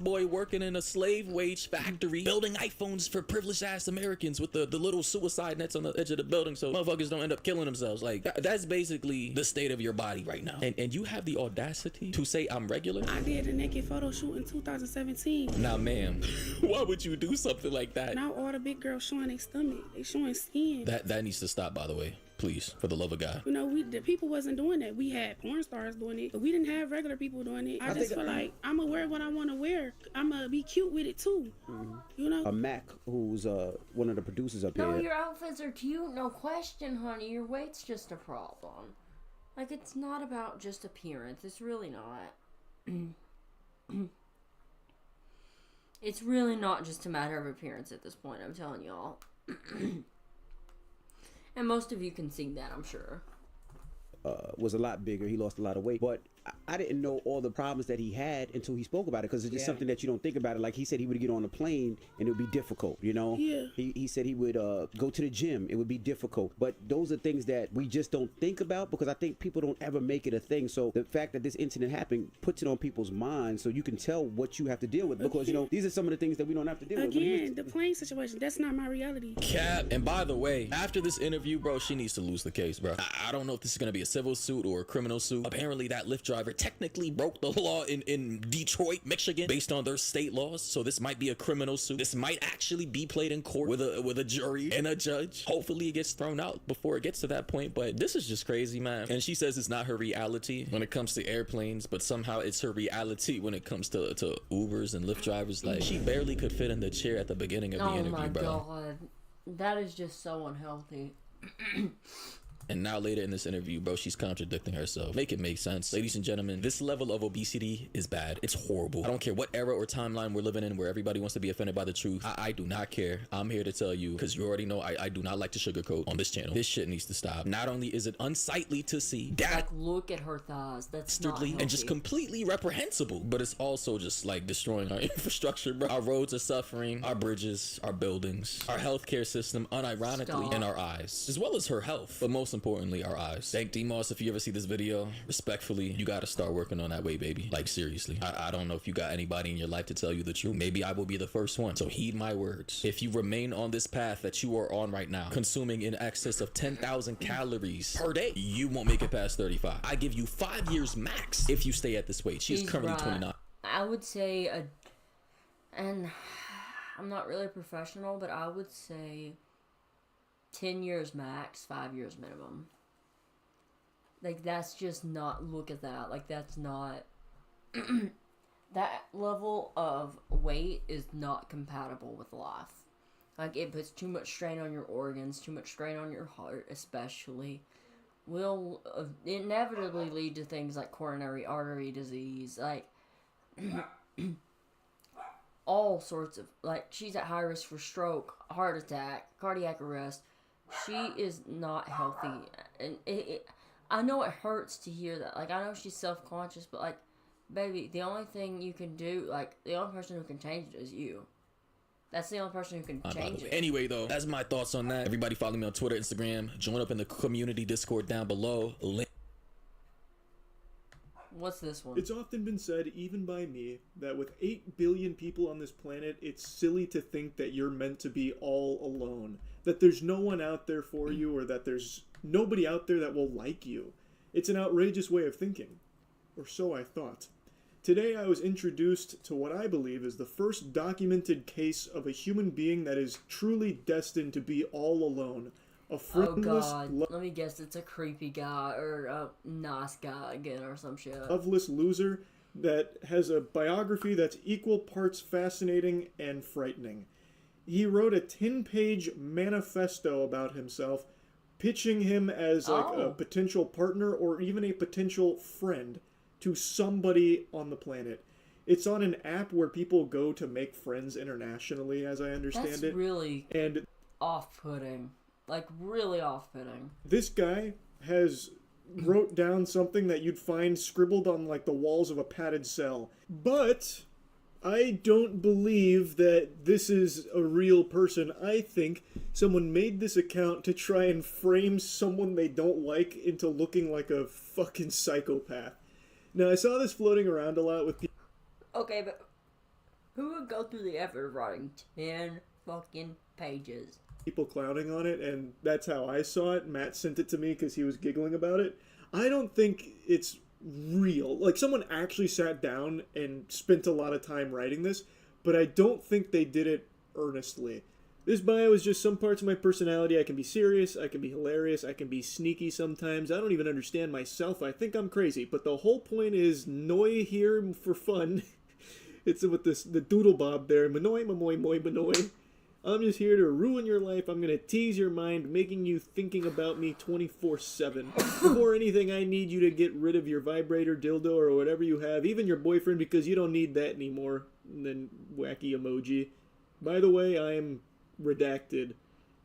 Boy working in a slave wage factory, building iPhones for privileged ass Americans with the little suicide nets on the edge of the building so motherfuckers don't end up killing themselves. Like that's basically the state of your body right now. And you have the audacity to say I'm regular? I did a naked photo shoot in 2017. Now ma'am, why would you do something like that? Now all the big girls showing their stomach, they showing skin. That needs to stop, by the way. Please, for the love of God. You know, the people wasn't doing that. We had porn stars doing it, but we didn't have regular people doing it. I just feel like I'm gonna wear what I want to wear. I'm gonna be cute with it too. You know. Mac, who's one of the producers up No, here. your outfits are cute, no question, honey. Your weight's just a problem. Like it's not about just appearance. It's really not. It's really not just a matter of appearance at this point. I'm telling y'all. And most of you can see that, I'm sure. Was a lot bigger. He lost a lot of weight, but I didn't know all the problems that he had until he spoke about it, because it's just something that you don't think about it. Like he said he would get on a plane and it would be difficult, you know? Yeah. He said he would go to the gym. It would be difficult. But those are things that we just don't think about, because I think people don't ever make it a thing. So the fact that this incident happened puts it on people's minds so you can tell what you have to deal with, because, you know, these are some of the things that we don't have to deal with. Again, the plane situation, that's not my reality. Cap. And by the way, after this interview, bro, she needs to lose the case, bro. I don't know if this is going to be a civil suit or a criminal suit. Apparently that Lyft driver technically broke the law in Detroit, Michigan, based on their state laws. So this might be a criminal suit. This might actually be played in court with a jury and a judge. Hopefully it gets thrown out before it gets to that point. But this is just crazy, man. And she says it's not her reality when it comes to airplanes, but somehow it's her reality when it comes to Ubers and Lyft drivers. Like she barely could fit in the chair at the beginning of the interview, bro. Oh my god. That is just so unhealthy. And now later in this interview, bro, she's contradicting herself. Make it make sense. Ladies and gentlemen, this level of obesity is bad. It's horrible. I don't care what era or timeline we're living in where everybody wants to be offended by the truth. I do not care. I'm here to tell you, because you already know I do not like to sugarcoat on this channel. This shit needs to stop. Not only is it unsightly to see, like look at her thighs. That's not healthy. And just completely reprehensible. But it's also just like destroying our infrastructure, bro. Our roads are suffering, our bridges, our buildings, our healthcare system, unironically, in our eyes, as well as her health. But most importantly, our eyes. Thank D-Moss. If you ever see this video, respectfully, you got to start working on that weight, baby. Like seriously, I don't know if you got anybody in your life to tell you the truth. Maybe I will be the first one. So heed my words. If you remain on this path that you are on right now, consuming in excess of 10,000 calories per day, you won't make it past 35. I give you 5 years max if you stay at this weight. She's currently 29. I would say, and I'm not really a professional, but I would say 10 years max, 5 years minimum. Like, that's just not, look at that. Like, that's not, that level of weight is not compatible with life. Like, it puts too much strain on your organs, too much strain on your heart, especially. Will inevitably lead to things like coronary artery disease, like, all sorts of, like, she's at high risk for stroke, heart attack, cardiac arrest. She is not healthy, and I know it hurts to hear that. Like, I know she's self-conscious, but, like, baby, the only thing you can do, like, the only person who can change it is you. That's the only person who can change it. Anyway, though, that's my thoughts on that. Everybody follow me on Twitter, Instagram. Join up in the community Discord down below. What's this one? It's often been said, even by me, that with 8 billion people on this planet, it's silly to think that you're meant to be all alone. That there's no one out there for you, or that there's nobody out there that will like you. It's an outrageous way of thinking. Or so I thought. Today I was introduced to what I believe is the first documented case of a human being that is truly destined to be all alone. A friendless, Let me guess, it's a creepy guy, or a nice guy again, or some shit. loveless loser that has a biography that's equal parts fascinating and frightening. He wrote a 10-page manifesto about himself, pitching him as a potential partner or even a potential friend to somebody on the planet. It's on an app where people go to make friends internationally, as I understand That's it. really and off-putting. Like, really off-putting. This guy has wrote down something that you'd find scribbled on, like, the walls of a padded cell. But I don't believe that this is a real person. I think someone made this account to try and frame someone they don't like into looking like a fucking psychopath. Now, I saw this floating around a lot with people. Okay, but who would go through the effort of writing 10 fucking pages? People clowning on it, and that's how I saw it. Matt sent it to me because he was giggling about it. I don't think it's real. Like, someone actually sat down and spent a lot of time writing this, but I don't think they did it earnestly. This bio is just some parts of my personality. I can be serious, I can be hilarious, I can be sneaky sometimes. I don't even understand myself. I think I'm crazy, but the whole point is Noi here for fun. It's with the doodle bob there. Manoy, mamoy, moy, manoy. I'm just here to ruin your life. I'm going to tease your mind, making you thinking about me 24/7. Before anything, I need you to get rid of your vibrator, dildo, or whatever you have, even your boyfriend, because you don't need that anymore. And then wacky emoji. By the way, I am redacted.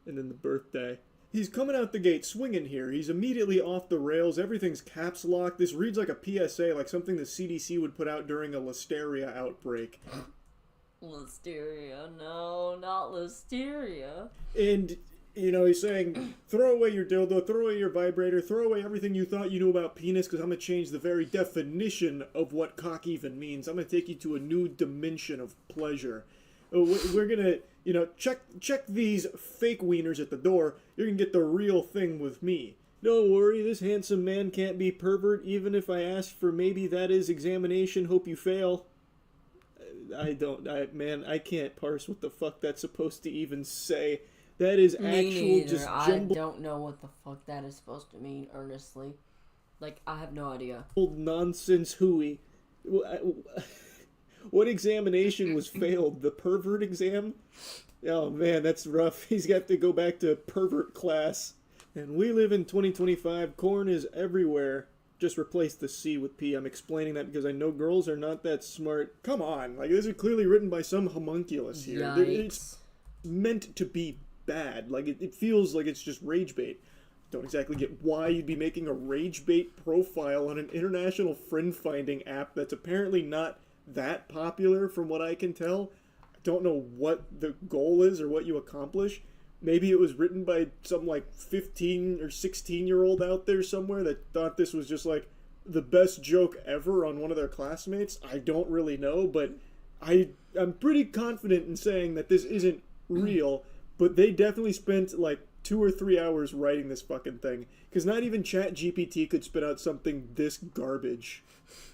And then the birthday. He's coming out the gate swinging here. He's immediately off the rails. Everything's caps locked. This reads like a PSA, like something the CDC would put out during a listeria outbreak. Listeria, no, not listeria. And, you know, he's saying, throw away your dildo, throw away your vibrator, throw away everything you thought you knew about penis, because I'm going to change the very definition of what cock even means. I'm going to take you to a new dimension of pleasure. We're going to, you know, check these fake wieners at the door. You're going to get the real thing with me. Don't worry, this handsome man can't be pervert, even if I ask for maybe that is examination, hope you fail. I can't parse what the fuck that's supposed to even say. That is just jumbled. I don't know what the fuck that is supposed to mean, earnestly. Like, I have no idea. Nonsense hooey. What examination was failed? The pervert exam? Oh man, that's rough. He's got to go back to pervert class. And we live in 2025. Corn is everywhere. Just replace the C with P. I'm explaining that because I know girls are not that smart. Come on, like, this is clearly written by some homunculus here. Yikes. It's meant to be bad. Like, it feels like it's just rage bait. Don't exactly get why you'd be making a rage bait profile on an international friend-finding app that's apparently not that popular from what I can tell. I don't know what the goal is or what you accomplish. Maybe it was written by some, like, 15 or 16-year-old out there somewhere that thought this was just, like, the best joke ever on one of their classmates. I don't really know, but I'm pretty confident in saying that this isn't real, but they definitely spent, like, 2 or 3 hours writing this fucking thing, because not even ChatGPT could spit out something this garbage.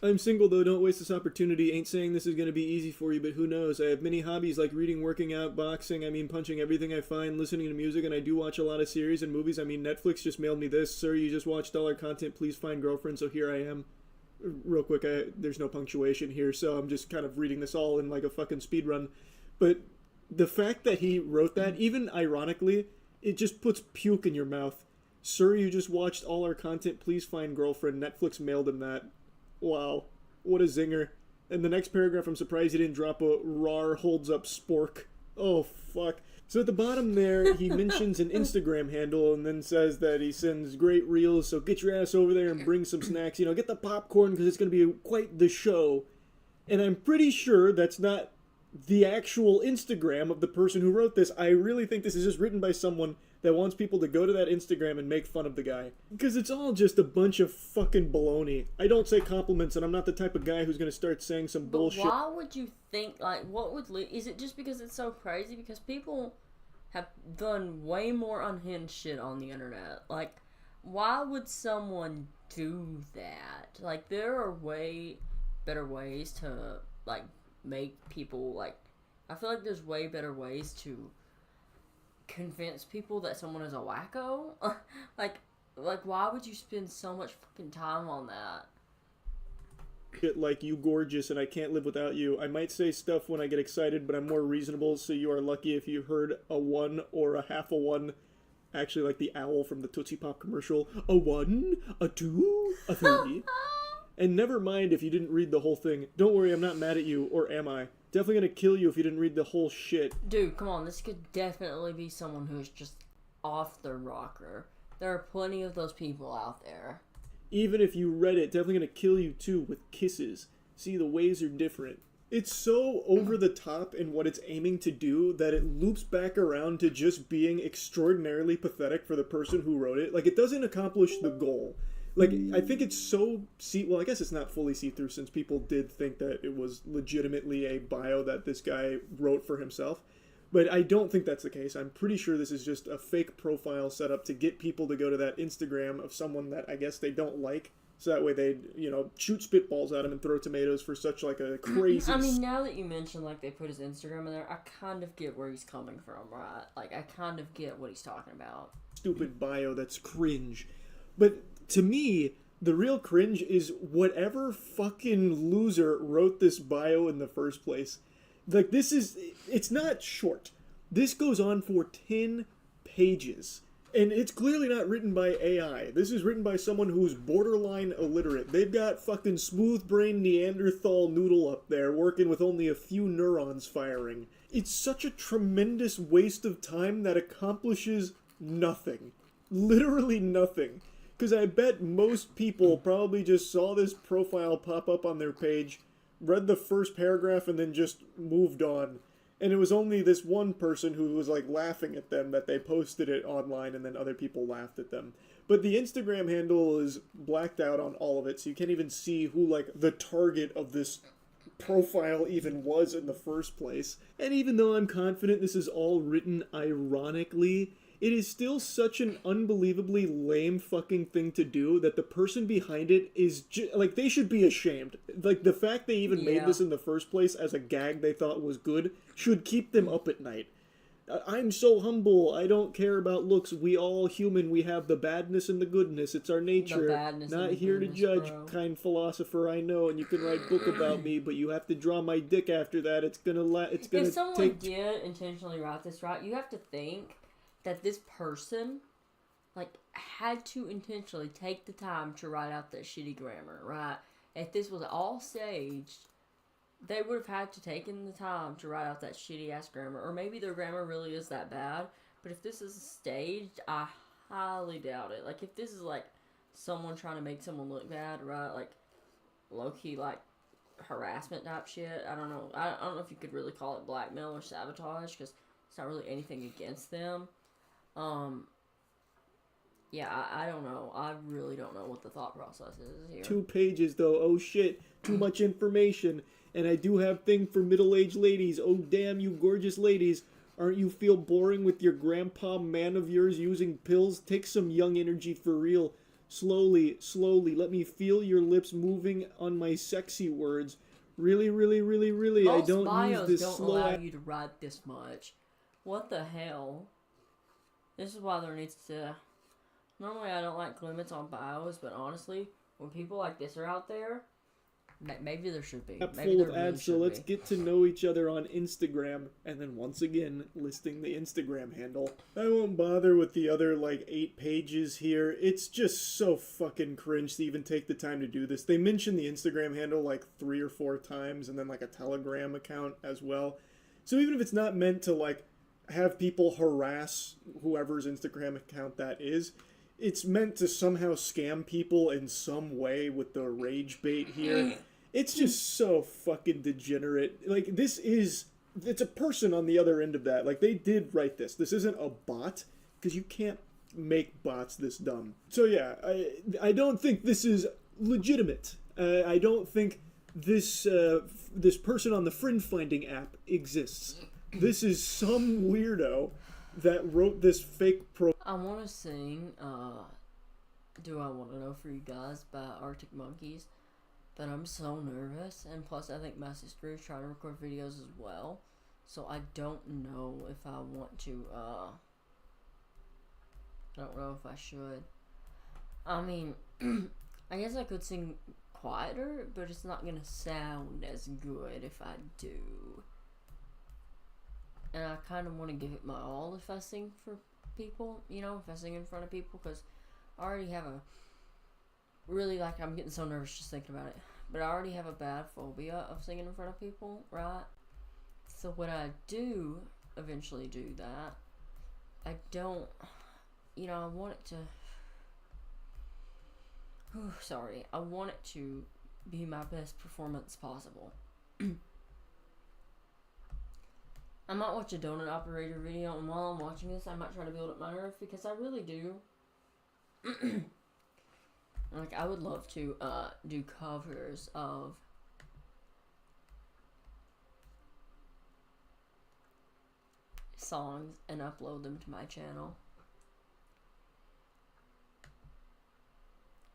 I'm single, though. Don't waste this opportunity. Ain't saying this is going to be easy for you, but who knows? I have many hobbies like reading, working out, boxing. I mean, punching everything I find, listening to music, and I do watch a lot of series and movies. I mean, Netflix just mailed me this. Sir, you just watched all our content. Please find girlfriend. So here I am. Real quick, there's no punctuation here, so I'm just kind of reading this all in like a fucking speed run. But the fact that he wrote that, even ironically, it just puts puke in your mouth. Sir, you just watched all our content. Please find girlfriend. Netflix mailed him that. Wow, what a zinger. And the next paragraph, I'm surprised he didn't drop a rar holds up spork. Oh, fuck. So at the bottom there, he mentions an Instagram handle and then says that he sends great reels, so get your ass over there and bring some snacks. You know, get the popcorn because it's going to be quite the show. And I'm pretty sure that's not the actual Instagram of the person who wrote this. I really think this is just written by someone that wants people to go to that Instagram and make fun of the guy. Because it's all just a bunch of fucking baloney. I don't say compliments, and I'm not the type of guy who's going to start saying some bullshit. Why would you think, like, what would is it just because it's so crazy? Because people have done way more unhinged shit on the internet. Like, why would someone do that? Like, there are way better ways to, like, make people, like, I feel like there's way better ways to convince people that someone is a wacko. like why would you spend so much fucking time on that? Shit like, you gorgeous and I can't live without you. I might say stuff when I get excited, but I'm more reasonable, so you are lucky if you heard a 1 or a half a 1. Actually, like the owl from the Tootsie Pop commercial. A 1, a 2, a 3. And never mind if you didn't read the whole thing. Don't worry, I'm not mad at you, or am I? Definitely gonna kill you if you didn't read the whole shit. Dude, come on, this could definitely be someone who's just off their rocker. There are plenty of those people out there. Even if you read it, definitely gonna kill you too, with kisses. See, the ways are different. It's so over the top in what it's aiming to do that it loops back around to just being extraordinarily pathetic for the person who wrote it. Like, it doesn't accomplish the goal. Like, I think it's so well, I guess it's not fully see-through, since people did think that it was legitimately a bio that this guy wrote for himself. But I don't think that's the case. I'm pretty sure this is just a fake profile set up to get people to go to that Instagram of someone that I guess they don't like. So that way they'd, shoot spitballs at him and throw tomatoes for such, like, a crazy... I mean, now that you mention, like, they put his Instagram in there, I kind of get where he's coming from, right? Like, I kind of get what he's talking about. Stupid bio that's cringe. But to me, the real cringe is whatever fucking loser wrote this bio in the first place. Like, it's not short. This goes on for 10 pages. And it's clearly not written by AI. This is written by someone who's borderline illiterate. They've got fucking smooth-brained Neanderthal noodle up there working with only a few neurons firing. It's such a tremendous waste of time that accomplishes nothing. Literally nothing. Because I bet most people probably just saw this profile pop up on their page, read the first paragraph, and then just moved on. And it was only this one person who was, like, laughing at them that they posted it online, and then other people laughed at them. But the Instagram handle is blacked out on all of it, so you can't even see who, like, the target of this profile even was in the first place. And even though I'm confident this is all written ironically, it is still such an unbelievably lame fucking thing to do that the person behind it is like, they should be ashamed. Like, the fact they even made this in the first place as a gag they thought was good should keep them up at night. I'm so humble. I don't care about looks. We all human. We have the badness and the goodness. It's our nature. Not here to judge, bro. Kind philosopher I know, and you can write book about me, but you have to draw my dick after that. It's gonna If someone did intentionally write this, right, you have to think that this person, like, had to intentionally take the time to write out that shitty grammar, right? If this was all staged, they would have had to taken the time to write out that shitty-ass grammar. Or maybe their grammar really is that bad. But if this is staged, I highly doubt it. Like, if this is, like, someone trying to make someone look bad, right? Like, low-key, like, harassment type shit. I don't know. I don't know if you could really call it blackmail or sabotage, because it's not really anything against them. Yeah, I don't know. I really don't know what the thought process is here. 2 pages, though. Oh, shit. Too much information. And I do have thing for middle-aged ladies. Oh, damn, you gorgeous ladies. Aren't you feel boring with your grandpa man of yours using pills? Take some young energy for real. Slowly, slowly. Let me feel your lips moving on my sexy words. Really, really, really, really. Most I don't bios use this don't slow... allow you to write this much. What the hell? This is why there needs to... Normally I don't like limits on bios, but honestly, when people like this are out there, maybe there should be. Maybe full there of really ads, so should let's be. get to know each other on Instagram, and then once again, listing the Instagram handle. I won't bother with the other, like, 8 pages here. It's just so fucking cringe to even take the time to do this. They mention the Instagram handle, like, 3 or 4 times, and then, like, a Telegram account as well. So even if it's not meant to, like, have people harass whoever's Instagram account that is, it's meant to somehow scam people in some way with the rage bait here. It's just so fucking degenerate. Like, it's a person on the other end of that. Like, they did write this. This isn't a bot. because you can't make bots this dumb. So yeah, I don't think this is legitimate. I don't think this this person on the friend finding app exists. This is some weirdo that wrote this fake pro. I want to sing Do I Want to Know For You Guys by Arctic Monkeys, but I'm so nervous, and plus I think my sister is trying to record videos as well, so I don't know if I want to, I don't know if I should. I mean, I guess I could sing quieter, but it's not gonna sound as good if I do. And I kind of want to give it my all if I sing for people, you know, if I sing in front of people, because I already have a really, like, I'm getting so nervous just thinking about it, but I already have a bad phobia of singing in front of people, right? So when I do eventually do that, I don't, you know, I want it to, I want it to be my best performance possible. I might watch a donut operator video, and while I'm watching this, I might try to build up my nerve, because I really do. Like, I would love to do covers of songs and upload them to my channel.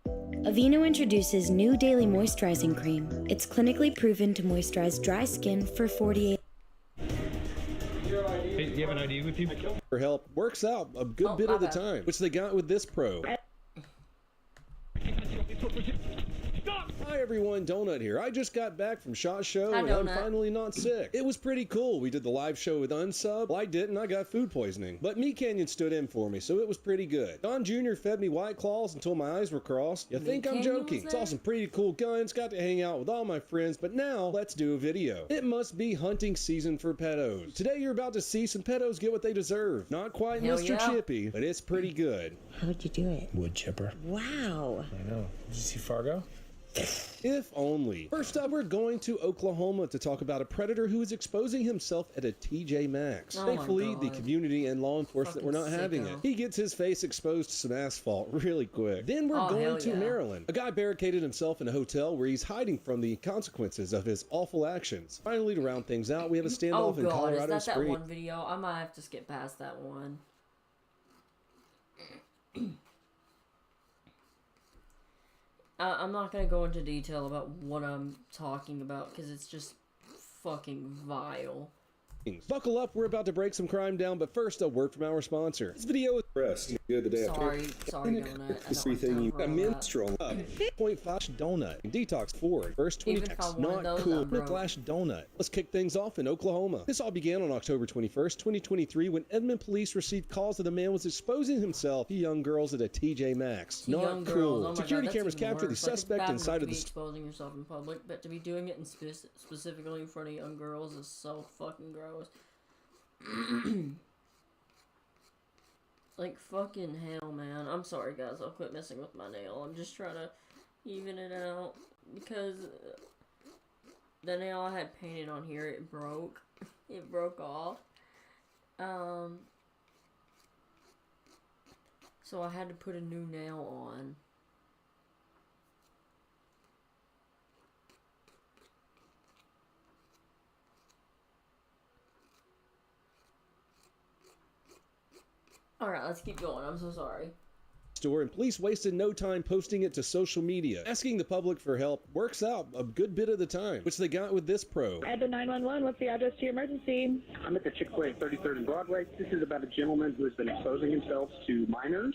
Aveeno introduces new daily moisturizing cream. It's clinically proven to moisturize dry skin for 48. Hey, do you have an ID with you? For help works out a good bit of the time, which they got with this pro. Hi everyone, Donut here. I just got back from SHOT Show Hi, and I'm Donut. finally not sick. It was pretty cool. We did the live show with Unsub. Well, I didn't. I got food poisoning. But Meat Canyon stood in for me, so it was pretty good. Don Jr. fed me White Claws until my eyes were crossed. You think I'm Canyon joking? was Saw there? some pretty cool guns, got to hang out with all my friends, but now let's do a video. It must be hunting season for pedos. Today you're about to see some pedos get what they deserve. Not quite Hell Mr. yeah. Chippy, but it's pretty good. How would you do it? Wood chipper. Wow. I know. Did you see Fargo? If only. First up, we're going to Oklahoma to talk about a predator who is exposing himself at a TJ Maxx. Oh my Thankfully, the God. community and law enforcement were not Fucking having sicko. it. He gets his face exposed to some asphalt really quick. Then we're Oh, going hell to yeah. Maryland. A guy barricaded himself in a hotel where he's hiding from the consequences of his awful actions. Finally, to round things out, we have a Oh standoff in god, is Colorado that that Springs. one video? I might have to skip past that one. I'm not gonna go into detail about what I'm talking about, because it's just fucking vile. Buckle up, we're about to break some crime down, but first a word from our sponsor. This video is Rest. The other day Sorry, Donut. I don't have everything time you for a all that. minstrel. 0.5 donut. Detox forward. First 20 Even if texts. I wanted Not those, cool. I'm broke. Flash donut. Let's kick things off in Oklahoma. This all began on October 21st, 2023, when Edmond police received calls that a man was exposing himself to young girls at a TJ Maxx. To Not young cool. girls. Oh my Security God, that's cameras even captured the worse. Like, it's suspect bad inside enough of to the be exposing yourself in public, but to be doing it in specifically in front of young girls is so fucking gross. Like, fucking hell, man. I'm sorry, guys. I'll quit messing with my nail. I'm just trying to even it out, because the nail I had painted on here, it broke. It broke off. So I had to put a new nail on. Alright, let's keep going. I'm so sorry. store, and police wasted no time posting it to social media. Asking the public for help works out a good bit of the time, which they got with this pro. At the 911, what's the address to your emergency? I'm at the Chick-fil-A 33rd and Broadway. This is about a gentleman who has been exposing himself to minors.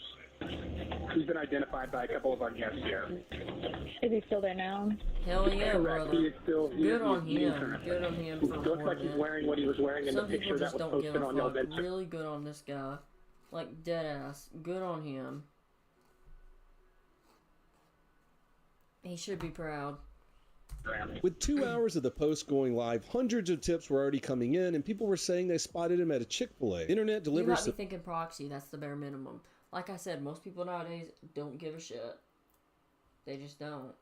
Who's been identified by a couple of our guests here. Is he still there now? Hell yeah, Correct. brother. He is still Good on he is him. currently. Good on him He for looks like he's reporting it. wearing what he was wearing in Some the picture people that just was don't posted give a on y'all's fuck. Instagram. Really good on this guy. Like, dead ass. Good on him. He should be proud. With 2 hours of the post going live, hundreds of tips were already coming in, and people were saying they spotted him at a Chick-fil-A. Internet You delivers. might be thinking proxy, that's the bare minimum. Like I said, most people nowadays don't give a shit. They just don't.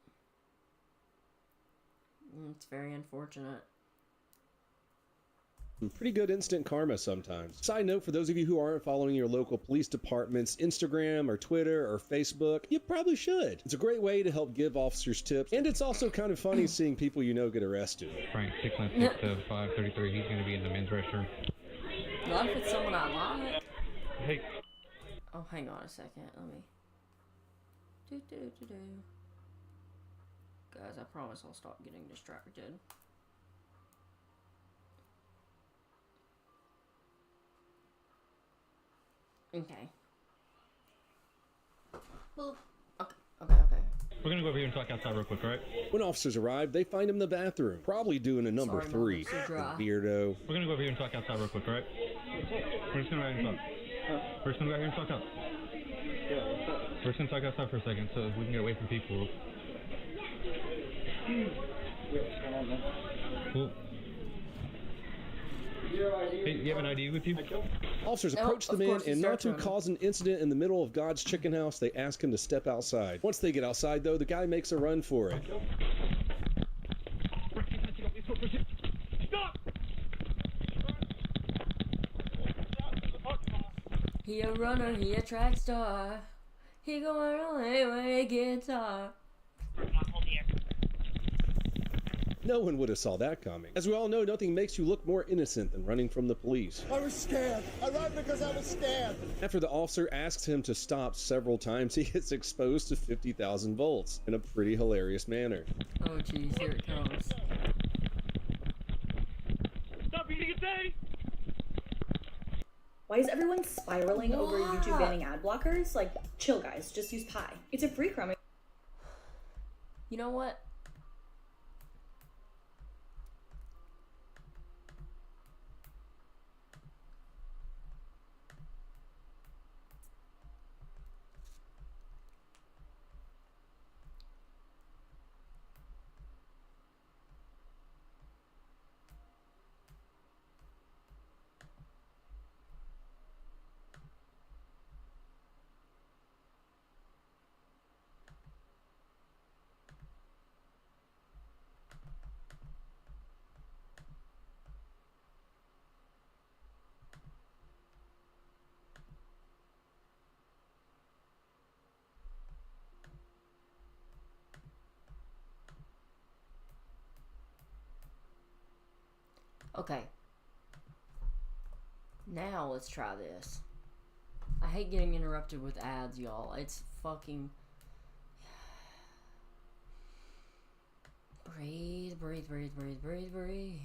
It's very unfortunate. Pretty good instant karma sometimes. Side note, for those of you who aren't following your local police department's Instagram or Twitter or Facebook, you probably should. It's a great way to help give officers tips, and it's also kind of funny seeing people you know get arrested. Frank, 696 to 533, he's going to be in the men's restroom. Not if it's someone I like. Hey. Oh, hang on a second. Let me. Guys, I promise I'll stop getting distracted. Okay. Well, okay. We're gonna go over here and talk outside real quick, right? When officers arrive, they find him in the bathroom, probably doing a number Sorry, 3. Mom, I'm so dry. Weirdo. We're gonna go over here and talk outside real quick, right? We're just gonna go ahead and talk. We're just gonna go ahead and talk out. We're just gonna talk outside for a second so we can get away from people. Cool. Hey, you have an ID with you? Officers approach the man, and not to cause an incident in the middle of God's chicken house, they ask him to step outside. Once they get outside, though, the guy makes a run for it. He a runner, he a track star. He going away with a guitar. No one would have saw that coming. As we all know, nothing makes you look more innocent than running from the police. I was scared. I ran because I was scared. After the officer asks him to stop several times, he gets exposed to 50,000 volts in a pretty hilarious manner. Oh jeez, here it comes. Stop eating a day! Why is everyone spiraling over YouTube banning ad blockers? Like, chill guys, just use Pi. It's a free Chrome. You know what? Okay. Now let's try this. I hate getting interrupted with ads, y'all. It's fucking... Breathe, breathe, breathe, breathe, breathe, breathe.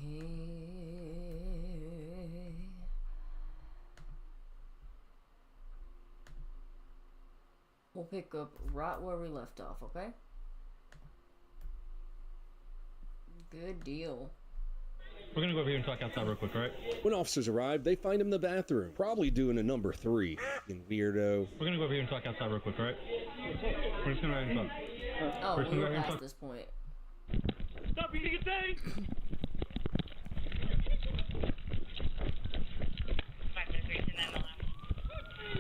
We'll pick up right where we left off, okay? Good deal. We're gonna go over here and talk outside real quick, right? When officers arrive, they find him in the bathroom, probably doing a number 3. Fucking weirdo. We're gonna go over here and talk outside real quick, right? We're just gonna go ahead and talk. Oh, We're just we gonna go were ahead and past talk. this point. Stop eating a day!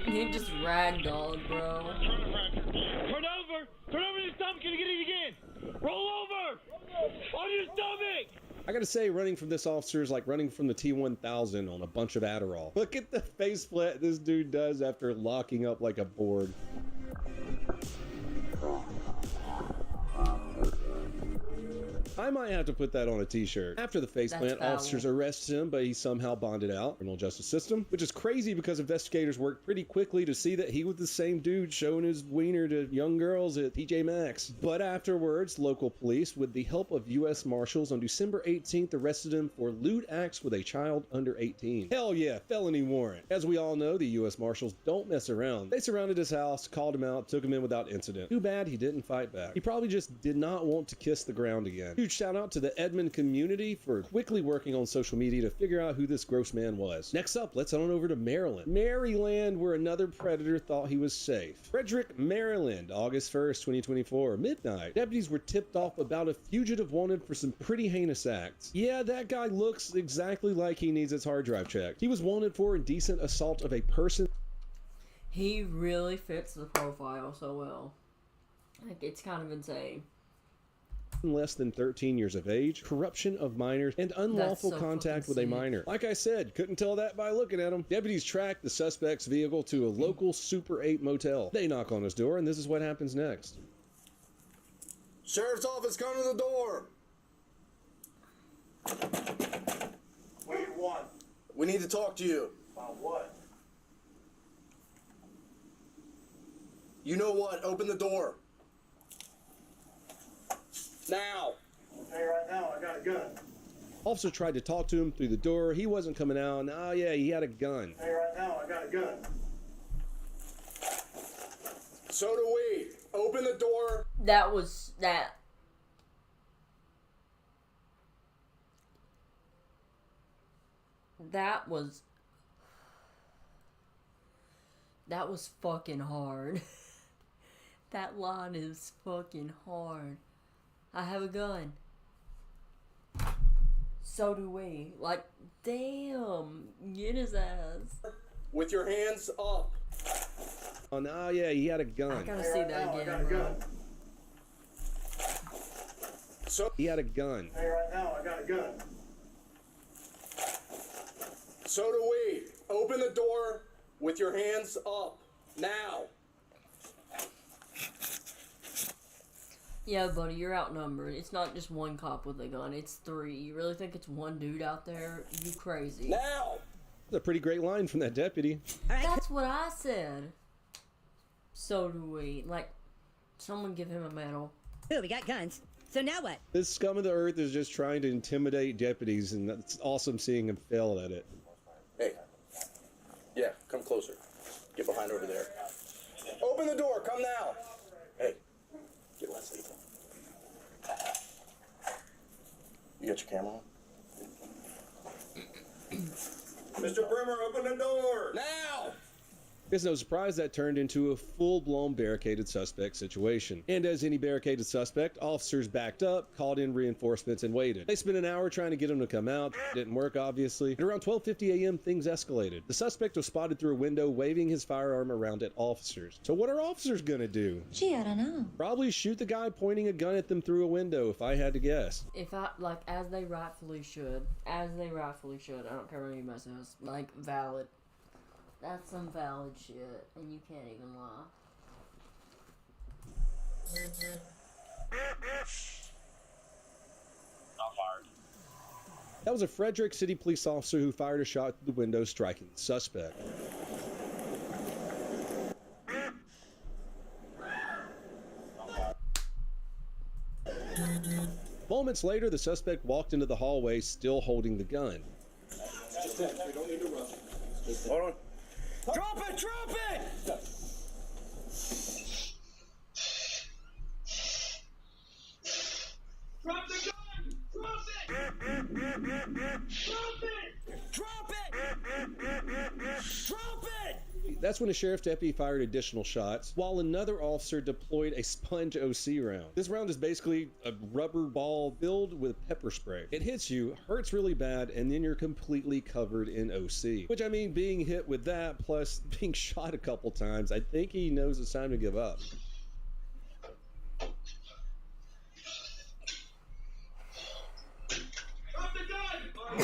You just ragdolled, bro. Turn over! Turn over your stomach and get it again! Roll over! On your stomach! I gotta say, running from this officer is like running from the T-1000 on a bunch of Adderall. Look at the face plant this dude does after locking up like a board. I might have to put that on a t-shirt. After the faceplant, officers arrest him, but he's somehow bonded out. Criminal justice system, which is crazy because investigators worked pretty quickly to see that he was the same dude showing his wiener to young girls at TJ Maxx. But afterwards, local police, with the help of U.S. Marshals on December 18th, arrested him for lewd acts with a child under 18. Hell yeah, felony warrant. As we all know, the U.S. Marshals don't mess around. They surrounded his house, called him out, took him in without incident. Too bad he didn't fight back. He probably just did not want to kiss the ground again. Huge shout out to the Edmond community for quickly working on social media to figure out who this gross man was. Next up, let's head on over to Maryland. Maryland, where another predator thought he was safe. Frederick, Maryland, August 1st, 2024, midnight. Deputies were tipped off about a fugitive wanted for some pretty heinous acts. Yeah, that guy looks exactly like he needs his hard drive checked. He was wanted for indecent assault of a person. He really fits the profile so well. Like, it's kind of insane. less than 13 years of age, corruption of minors, and unlawful so contact with fucking a sick. minor. Like I said, couldn't tell that by looking at him. Deputies track the suspect's vehicle to a local Super 8 motel. They knock on his door, and this is what happens next. Sheriff's office, come to the door. What do you want? We need to talk to you. About what? You know what? Open the door. Now. Hey, right now, I got a gun. Officer tried to talk to him through the door. He wasn't coming out. And, oh, yeah, he had a gun. Hey, right now, I got a gun. So do we. Open the door. That was that. That was fucking hard. That line is fucking hard. I have a gun. So do we. Like, damn. Get his ass. With your hands up. Oh, yeah, he had a gun. I gotta see that again, bro. So he had a gun. Hey, right now, I got a gun. So do we. Open the door with your hands up. Now. Yeah, buddy, you're outnumbered. It's not just one cop with a gun, it's 3. You really think it's one dude out there? You crazy. Now! That's a pretty great line from that deputy. That's what I said. So do we. Like, someone give him a medal. Ooh, we got guns. So now what? This scum of the earth is just trying to intimidate deputies, and it's awesome seeing him fail at it. Hey. Yeah, come closer. Get behind over there. Open the door. Come now. Hey. Get Leslie. You got your camera on? Mr. Brimmer, open the door. Now! It's no surprise that turned into a full-blown barricaded suspect situation. And as any barricaded suspect, officers backed up, called in reinforcements, and waited. They spent an hour trying to get him to come out. Didn't work, obviously. At around 12:50 a.m., things escalated. The suspect was spotted through a window waving his firearm around at officers. So what are officers gonna do? Gee, I don't know. Probably shoot the guy pointing a gun at them through a window, if I had to guess. If I, like, as they rightfully should. As they rightfully should. I don't care what anybody says. Like, valid. That's some valid shit, and you can't even lie. Not fired. That was a Frederick City police officer who fired a shot through the window, striking the suspect. Moments later, the suspect walked into the hallway, still holding the gun. Just we don't need to rush. Hold on. Drop it! Drop it! Drop the gun! Drop it! Drop it! Drop it! Drop it! That's when a sheriff deputy fired additional shots, while another officer deployed a sponge OC round. This round is basically a rubber ball filled with pepper spray. It hits you, hurts really bad, and then you're completely covered in OC. Which, I mean, being hit with that, plus being shot a couple times, I think he knows it's time to give up. Drop the gun! Come out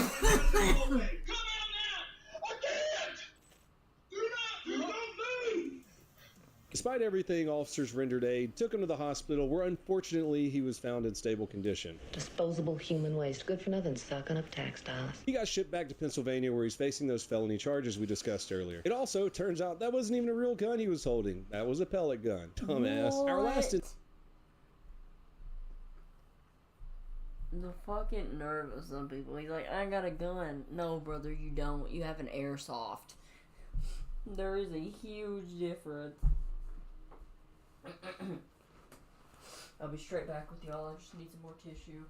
now! I can't! Do not move! Despite everything, officers rendered aid, took him to the hospital, where unfortunately he was found in stable condition. Disposable human waste. Good for nothing, sucking up tax dollars. He got shipped back to Pennsylvania, where he's facing those felony charges we discussed earlier. It also turns out that wasn't even a real gun he was holding. That was a pellet gun. Dumbass. Our last... The fucking nerve of some people. He's like, I got a gun. No, brother, you don't. You have an airsoft. There is a huge difference. I'll be straight back with y'all. I just need some more tissue.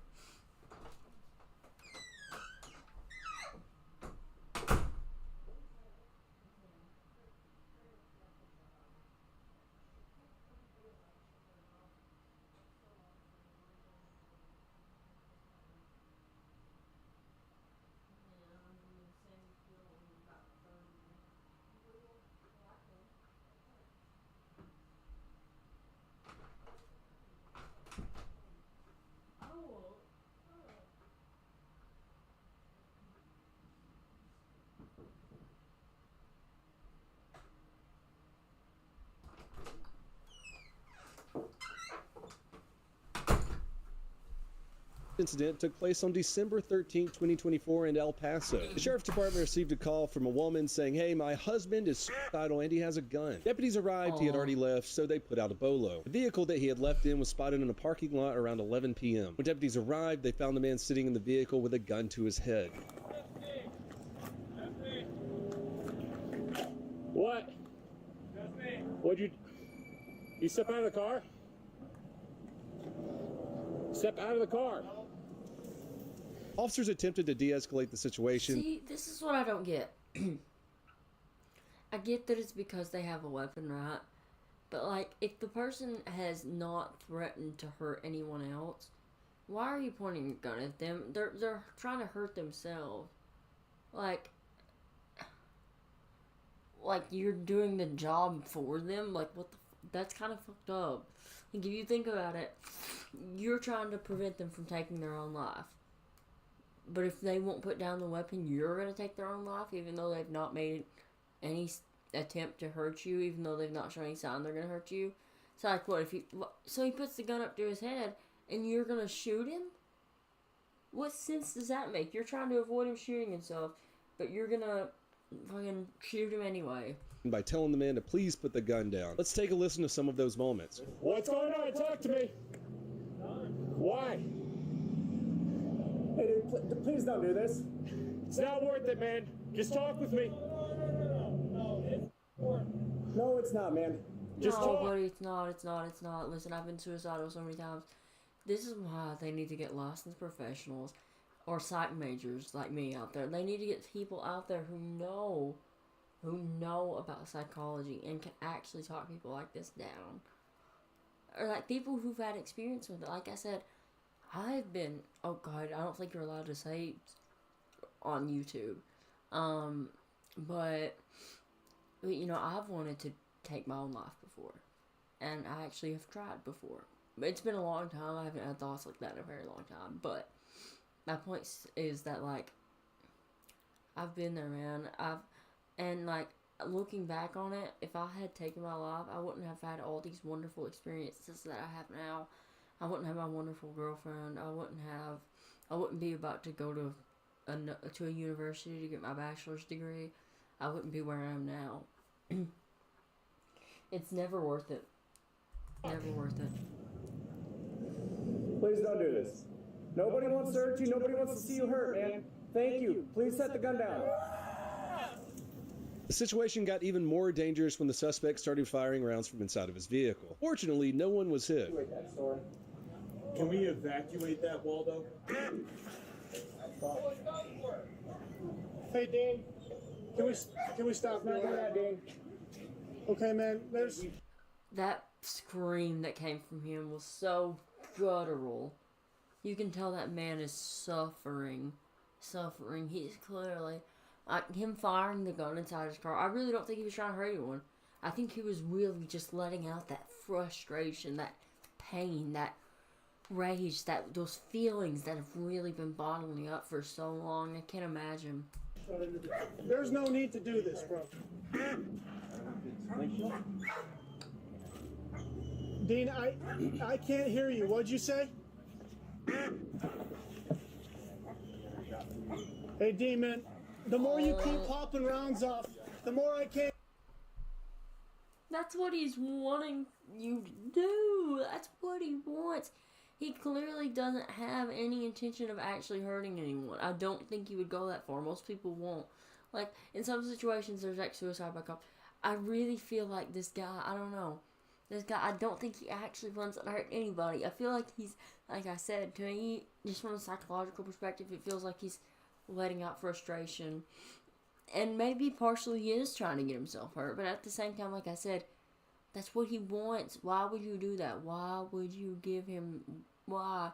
incident took place on December 13, 2024 in El Paso. The sheriff's department received a call from a woman saying, "Hey, my husband is suicidal and he has a gun." Deputies arrived, he had already left, so they put out a bolo. The vehicle that he had left in was spotted in a parking lot around 11 p.m. When deputies arrived, they found the man sitting in the vehicle with a gun to his head. What? What'd you step out of the car? Step out of the car. Officers attempted to de-escalate the situation. See, this is what I don't get. I get that it's because they have a weapon, right? But, like, if the person has not threatened to hurt anyone else, why are you pointing your gun at them? They're trying to hurt themselves. Like you're doing the job for them. Like, what the that's kind of fucked up. Like, if you think about it, you're trying to prevent them from taking their own life. But if they won't put down the weapon, you're going to take their own life, even though they've not made any attempt to hurt you, even though they've not shown any sign they're going to hurt you. So, like, what if so he puts the gun up to his head, and you're going to shoot him? What sense does that make? You're trying to avoid him shooting himself, but you're going to fucking shoot him anyway. By telling the man to please put the gun down. Let's take a listen to some of those moments. What's going on? Talk to me. Why? Hey, dude, please don't do this. It's not worth it, man. Just talk with me. No, it's not, man. Just no, talk. Buddy, it's not. Listen, I've been suicidal so many times. This is why they need to get licensed professionals or psych majors like me out there. They need to get people out there who know about psychology and can actually talk people like this down. Or like people who've had experience with it. Like I said, I've been, oh God, I don't think you're allowed to say on YouTube. But you know, I've wanted to take my own life before. And I actually have tried before. But it's been a long time. I haven't had thoughts like that in a very long time. But my point is that, like, I've been there, man. And, like, looking back on it, if I had taken my life, I wouldn't have had all these wonderful experiences that I have now. I wouldn't have my wonderful girlfriend. I wouldn't be about to go to a university to get my bachelor's degree. I wouldn't be where I am now. It's never worth it. Never worth it. Please don't do this. Nobody wants to hurt you. Nobody wants to see you hurt, man. Thank you. Please set the gun down. The situation got even more dangerous when the suspect started firing rounds from inside of his vehicle. Fortunately, no one was hit. Can we evacuate that, Waldo? Hey, Dean. Can we stop now? Dean. Okay, man. There's that scream that came from him was so guttural. You can tell that man is suffering. He's clearly, like, him firing the gun inside his car. I really don't think he was trying to hurt anyone. I think he was really just letting out that frustration, that pain, that rage, those feelings that have really been bottling up for so long. I can't imagine. There's no need to do this, bro. Dean, I can't hear you. What'd you say? Hey, Dean, man, the more you keep popping rounds off, the more I can't. That's what he's wanting you to do. That's what he wants. He clearly doesn't have any intention of actually hurting anyone. I don't think he would go that far. Most people won't. Like, in some situations, there's like suicide by cop. I really feel like this guy, I don't know. This guy, I don't think he actually wants to hurt anybody. I feel like he's, like I said, to me, just from a psychological perspective, it feels like he's letting out frustration. And maybe partially he is trying to get himself hurt. But at the same time, like I said, that's what he wants. Why would you do that? Why would you give him... Why?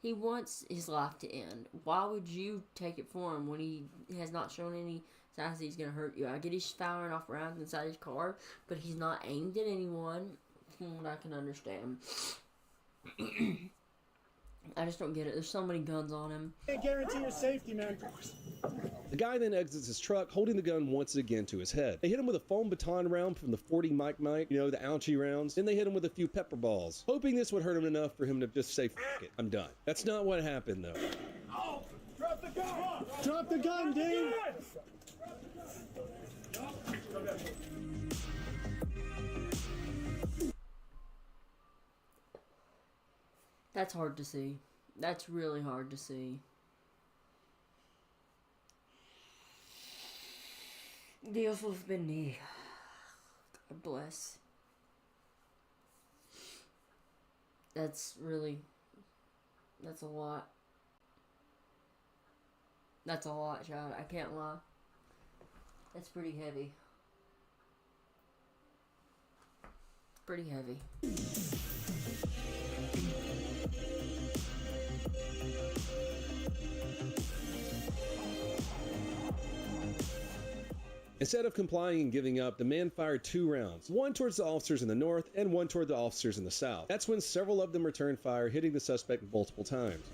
He wants his life to end. Why would you take it for him when he has not shown any signs that he's going to hurt you? I get he's firing off rounds inside his car, but he's not aimed at anyone, from what I can understand. I just don't get it. There's so many guns on him. Can't guarantee your safety, man. The guy then exits his truck, holding the gun once again to his head. They hit him with a foam baton round from the 40 Mike, you know, the ouchie rounds. Then they hit him with a few pepper balls, hoping this would hurt him enough for him to just say, "F it, I'm done." That's not what happened, though. Oh, drop the gun! Drop the gun, Dave! That's hard to see. That's really hard to see. Dios los bendiga. God bless. That's a lot. That's a lot, child. I can't lie. That's pretty heavy. Pretty heavy. Instead of complying and giving up, the man fired 2 rounds, one towards the officers in the north and one toward the officers in the south. That's when several of them returned fire, hitting the suspect multiple times.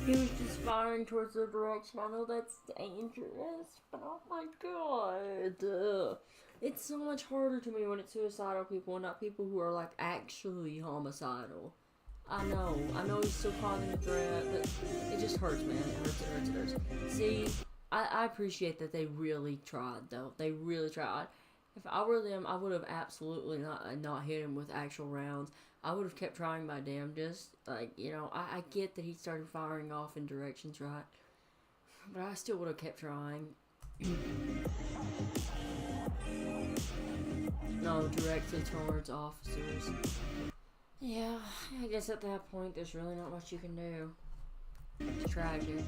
He was just firing towards the direction. I know that's dangerous, but oh my god. It's so much harder to me when it's suicidal people and not people who are like actually homicidal. I know he's still causing a threat, but it just hurts, man. It hurts. See, I appreciate that they really tried, though. They really tried. If I were them, I would have absolutely not hit him with actual rounds. I would have kept trying my damnedest. Like, you know, I get that he started firing off in directions, right? But I still would have kept trying. No, directly towards officers. Yeah, I guess at that point, there's really not much you can do. It's tragic.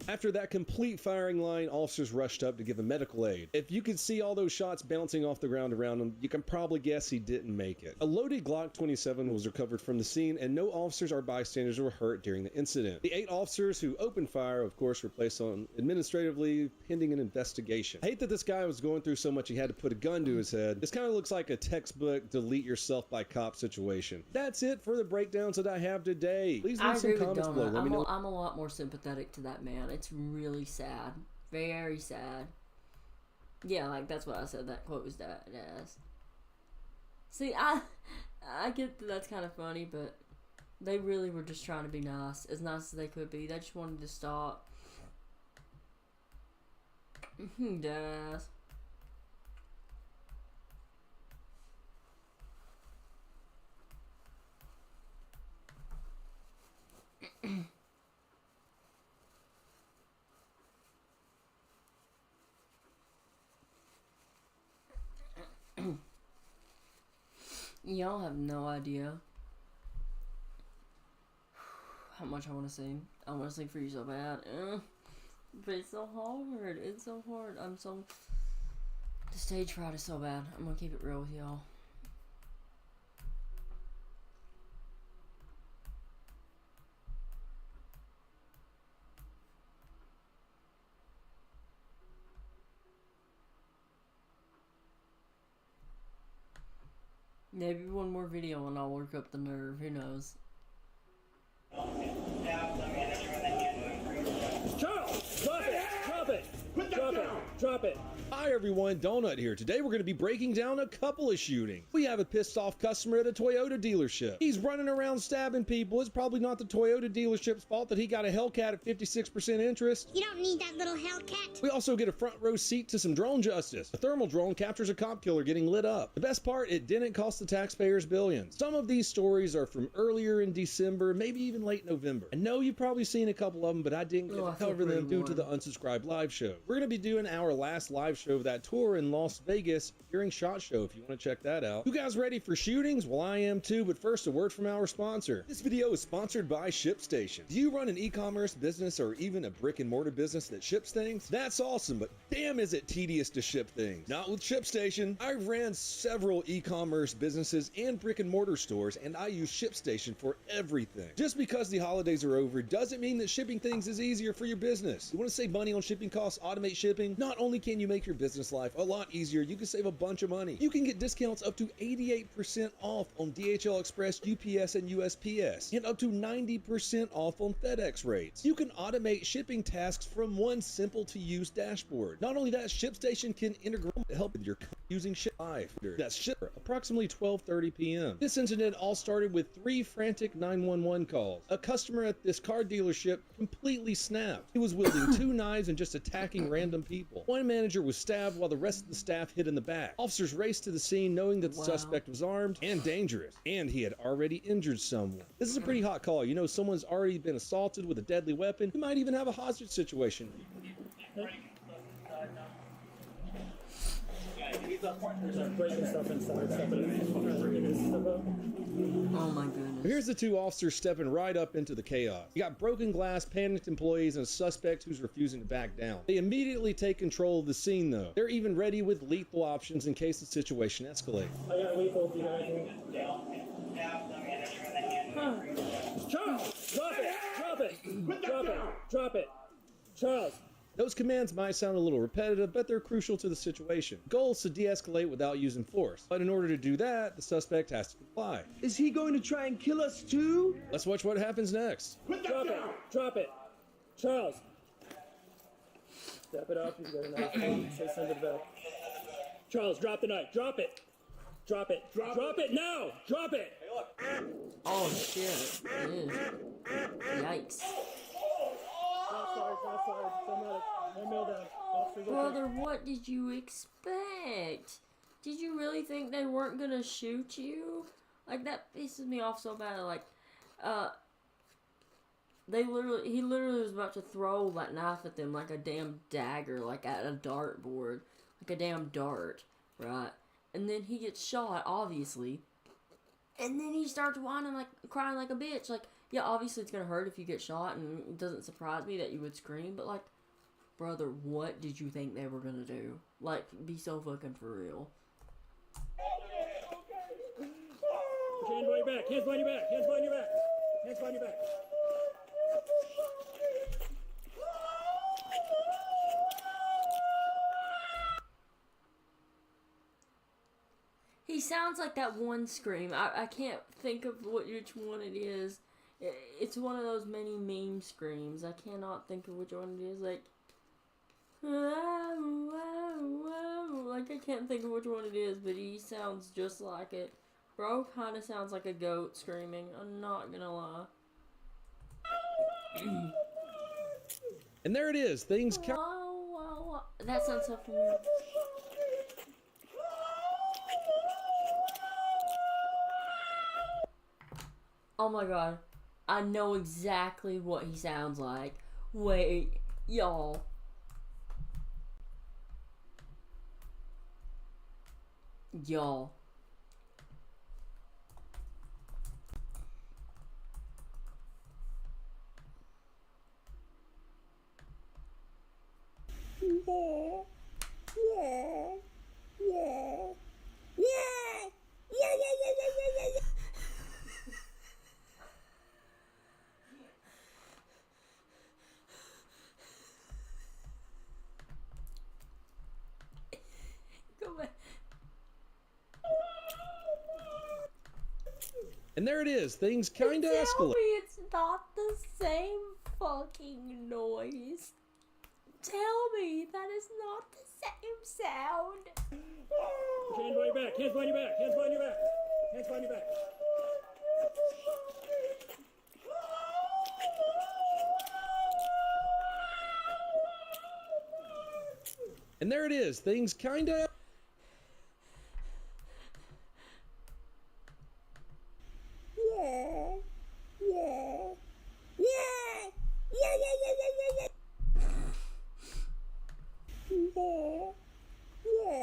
After that complete firing line, officers rushed up to give him medical aid. If you could see all those shots bouncing off the ground around him, you can probably guess he didn't make it. A loaded Glock 27 was recovered from the scene, and no officers or bystanders were hurt during the incident. The 8 officers who opened fire, of course, were placed on administrative leave pending an investigation. I hate that this guy was going through so much he had to put a gun to his head. This kind of looks like a textbook delete yourself by cop situation. That's it for the breakdowns that I have today. Please leave some comments below. Let me know. I'm a lot more sympathetic to that man. It's really sad. Very sad. Yeah, like, that's what I said that quote was that. Yes. See, I get that that's kind of funny, but they really were just trying to be nice. As nice as they could be. They just wanted to stop. Deadass. Y'all have no idea how much I want to sing. I want to sing for you so bad. But it's so hard. It's so hard. The stage fright is so bad. I'm going to keep it real with y'all. Maybe one more video and I'll work up the nerve. Who knows? Charles, drop it! Drop it! Drop it! Drop it! Hi everyone, Donut here. Today we're going to be breaking down a couple of shootings. We have a pissed off customer at a Toyota dealership. He's running around stabbing people. It's probably not the Toyota dealership's fault that he got a Hellcat at 56% interest. You don't need that little Hellcat. We also get a front row seat to some drone justice. A thermal drone captures a cop killer getting lit up. The best part, it didn't cost the taxpayers billions. Some of these stories are from earlier in December, maybe even late November. I know you've probably seen a couple of them, but I didn't get to cover them due to the unsubscribed live show. We're going to be doing our last live show of that tour in Las Vegas during SHOT Show if you want to check that out. You guys ready for shootings? Well, I am too, but first a word from our sponsor. This video is sponsored by ShipStation. Do you run an e-commerce business or even a brick and mortar business that ships things? That's awesome, but Damn, is it tedious to ship things. Not with ShipStation. I ran several e-commerce businesses and brick and mortar stores, and I use ShipStation for everything. Just because the holidays are over doesn't mean that shipping things is easier for your business. You want to save money on shipping costs, automate shipping? Not only can you make your business life a lot easier, you can save a bunch of money. You can get discounts up to 88% off on DHL Express, UPS, and USPS, and up to 90% off on FedEx rates. You can automate shipping tasks from one simple to use dashboard. Not only that, ShipStation can integrate to help with your using ShipLive. That's shipper approximately 12:30 p.m. This incident all started with 3 frantic 911 calls. A customer at this car dealership completely snapped. He was wielding 2 knives and just attacking random people. One manager was stabbed while the rest of the staff hid in the back. Officers raced to the scene knowing that the suspect was armed and dangerous, and he had already injured someone. This is a pretty hot call. You know, someone's already been assaulted with a deadly weapon. You might even have a hostage situation. Breaking stuff inside. Oh my goodness. Here's the 2 officers stepping right up into the chaos. You got broken glass, panicked employees, and a suspect who's refusing to back down. They immediately take control of the scene though. They're even ready with lethal options in case the situation escalates. I got lethal. You got anything? Charles, drop it! Drop it! Drop it! Drop it! Charles. Those commands might sound a little repetitive, but they're crucial to the situation. The goal is to de-escalate without using force. But in order to do that, the suspect has to comply. Is he going to try and kill us too? Let's watch what happens next. Drop it! Drop it! Charles! Step it up. He's got a knife. Say send it back. Charles, drop the knife. Drop it! Drop it! Drop it now! Drop it! Oh shit. Yikes. Brother, what did you expect? Did you really think they weren't gonna shoot you? Like, that pisses me off so bad. Like, he literally was about to throw that knife at them like a damn dagger, like at a dartboard, like a damn dart, right? And then he gets shot, obviously. And then he starts whining, like, crying like a bitch. Like, yeah, obviously it's gonna hurt if you get shot, and it doesn't surprise me that you would scream, but, like, brother, what did you think they were gonna do? Like, be so fucking for real. Hands behind your back, hands behind your back, hands behind your back, hands behind your back. He sounds like that one scream. I can't think of which one it is. It's one of those many meme screams. I cannot think of which one it is. Like, wow, wow, wow. Like, I can't think of which one it is, but he sounds just like it. Bro kind of sounds like a goat screaming. I'm not gonna lie. And there it is. Things Wow, wow, wow. That sounds so familiar. Oh my god. I know exactly what he sounds like. Wait, y'all. Y'all. Yeah. Yeah. Yeah. Yeah. Yeah. Go back. And there it is. Things kind of Tell escalate. me it's not the same fucking noise. Tell me that is not the same sound. Hands behind your back, hands behind your back, hands behind your back, hands behind your back. And there it is. Things kind of... Yeah. Yeah. Yeah. Yeah. Yeah. Yeah. Yeah. Yeah. Yeah.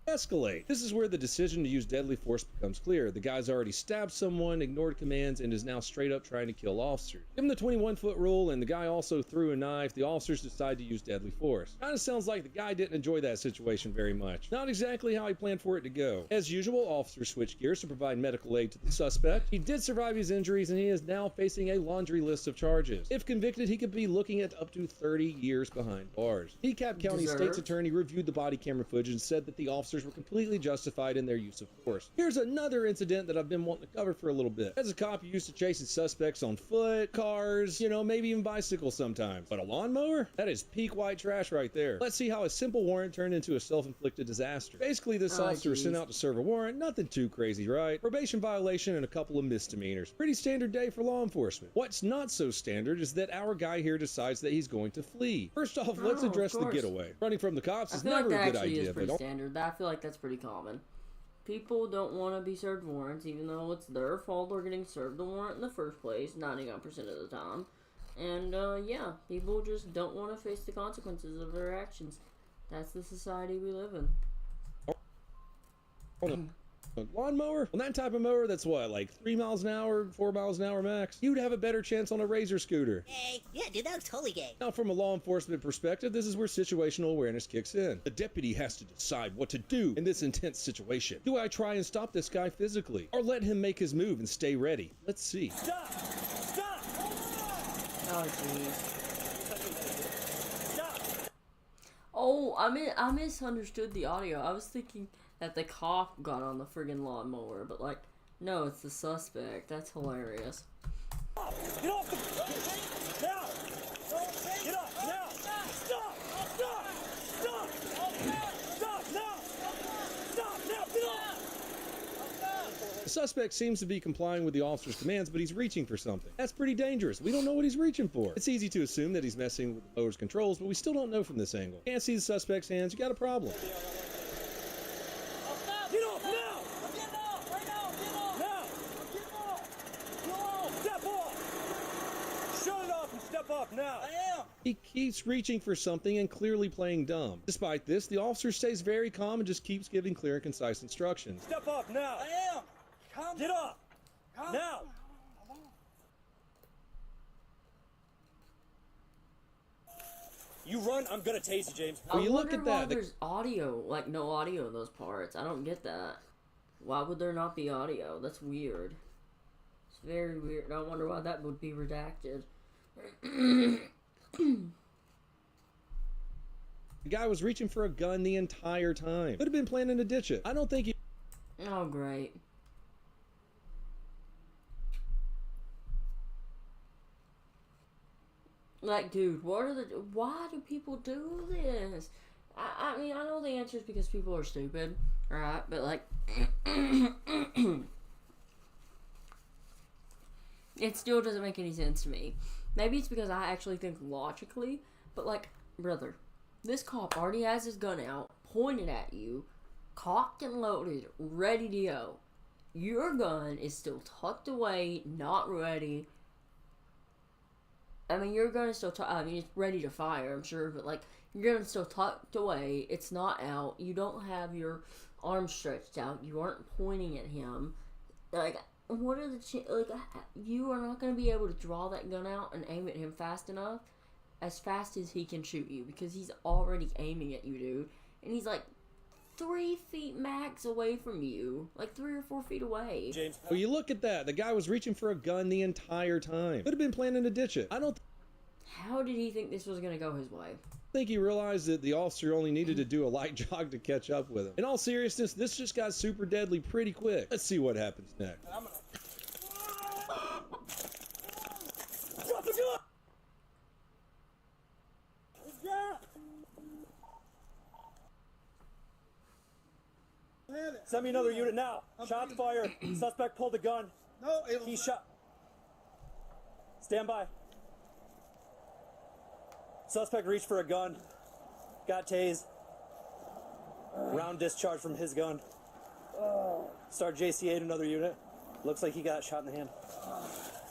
Yeah. escalate. This is where the decision to use deadly force becomes clear. The guy's already stabbed someone, ignored commands, and is now straight up trying to kill officers. Given the 21-foot rule and the guy also threw a knife, the officers decide to use deadly force. Kinda sounds like the guy didn't enjoy that situation very much. Not exactly how he planned for it to go. As usual, officers switch gears to provide medical aid to the suspect. He did survive his injuries and he is now facing a laundry list of charges. If convicted, he could be looking at up to 30 years behind bars. DeKalb County State's attorney reviewed the body camera footage and said that the officers were completely justified in their use of force. Here's another incident that I've been wanting to cover for a little bit. As a cop, you used to chasing suspects on foot, cars, you know, maybe even bicycles sometimes. But a lawnmower? That is peak white trash right there. Let's see how a simple warrant turned into a self-inflicted disaster. Basically, this officer was sent out to serve a warrant. Nothing too crazy, right? Probation violation and a couple of misdemeanors. Pretty standard day for law enforcement. What's not so standard is that our guy here decides that he's going to flee. First off, let's address the getaway. Running from the cops is never a good idea. Is pretty standard. I feel like that's pretty common. People don't want to be served warrants, even though it's their fault they're getting served a warrant in the first place, 99% of the time. And, yeah, people just don't want to face the consequences of their actions. That's the society we live in. A lawnmower? Well, that type of mower, that's what, like 3 miles an hour, 4 miles an hour max? You'd have a better chance on a razor scooter. Hey, yeah, dude, that looks totally gay. Now, from a law enforcement perspective, this is where situational awareness kicks in. The deputy has to decide what to do in this intense situation. Do I try and stop this guy physically? Or let him make his move and stay ready? Let's see. Stop! Stop! Oh, jeez. Oh, I misunderstood the audio. I was thinking that the cop got on the friggin' lawnmower, but like, no, it's the suspect. That's hilarious. Get off the... Now! Get up! Now! Stop! Stop! Stop! Stop! Now! Stop! Now! Get off! The suspect seems to be complying with the officer's commands, but he's reaching for something. That's pretty dangerous. We don't know what he's reaching for. It's easy to assume that he's messing with the motor's controls, but we still don't know from this angle. Can't see the suspect's hands, you got a problem. Get off now! Get off! Right now! Get off! Now! Get off! Get off! Step off! Shut it off and step off now! I am! He keeps reaching for something and clearly playing dumb. Despite this, the officer stays very calm and just keeps giving clear and concise instructions. Step off now! I am! Calm Get off! Calm now! You run, I'm gonna tase you, James. Well, you look at that. There's audio, like no audio in those parts. I don't get that. Why would there not be audio? That's weird. It's very weird. I wonder why that would be redacted. The guy was reaching for a gun the entire time. Could have been planning to ditch it. I don't think he... Oh, great. Like, dude, why do people do this? I mean, I know the answer is because people are stupid, right? But, like, it still doesn't make any sense to me. Maybe it's because I actually think logically, but, like, brother, this cop already has his gun out, pointed at you, cocked and loaded, ready to go. Your gun is still tucked away, not ready. I mean, your gun is still it's ready to fire, I'm sure, but, like, your gun is still tucked away. It's not out. You don't have your arm stretched out. You aren't pointing at him. Like, what are the like, you are not going to be able to draw that gun out and aim at him fast enough, as fast as he can shoot you, because he's already aiming at you, dude. And he's, like, 3 feet max away from you, like 3 or 4 feet away. James. Well, you look at that. The guy was reaching for a gun the entire time. Could have been planning to ditch it. How did he think this was going to go his way? I think he realized that the officer only needed to do a light jog to catch up with him. In all seriousness, this just got super deadly pretty quick. Let's see what happens next. Drop the gun! Send me another unit now. Shots fired. Suspect pulled a gun. No, he shot. Stand by. Suspect reached for a gun. Got tased. Round discharge from his gun. Start JCA'd another unit. Looks like he got shot in the hand.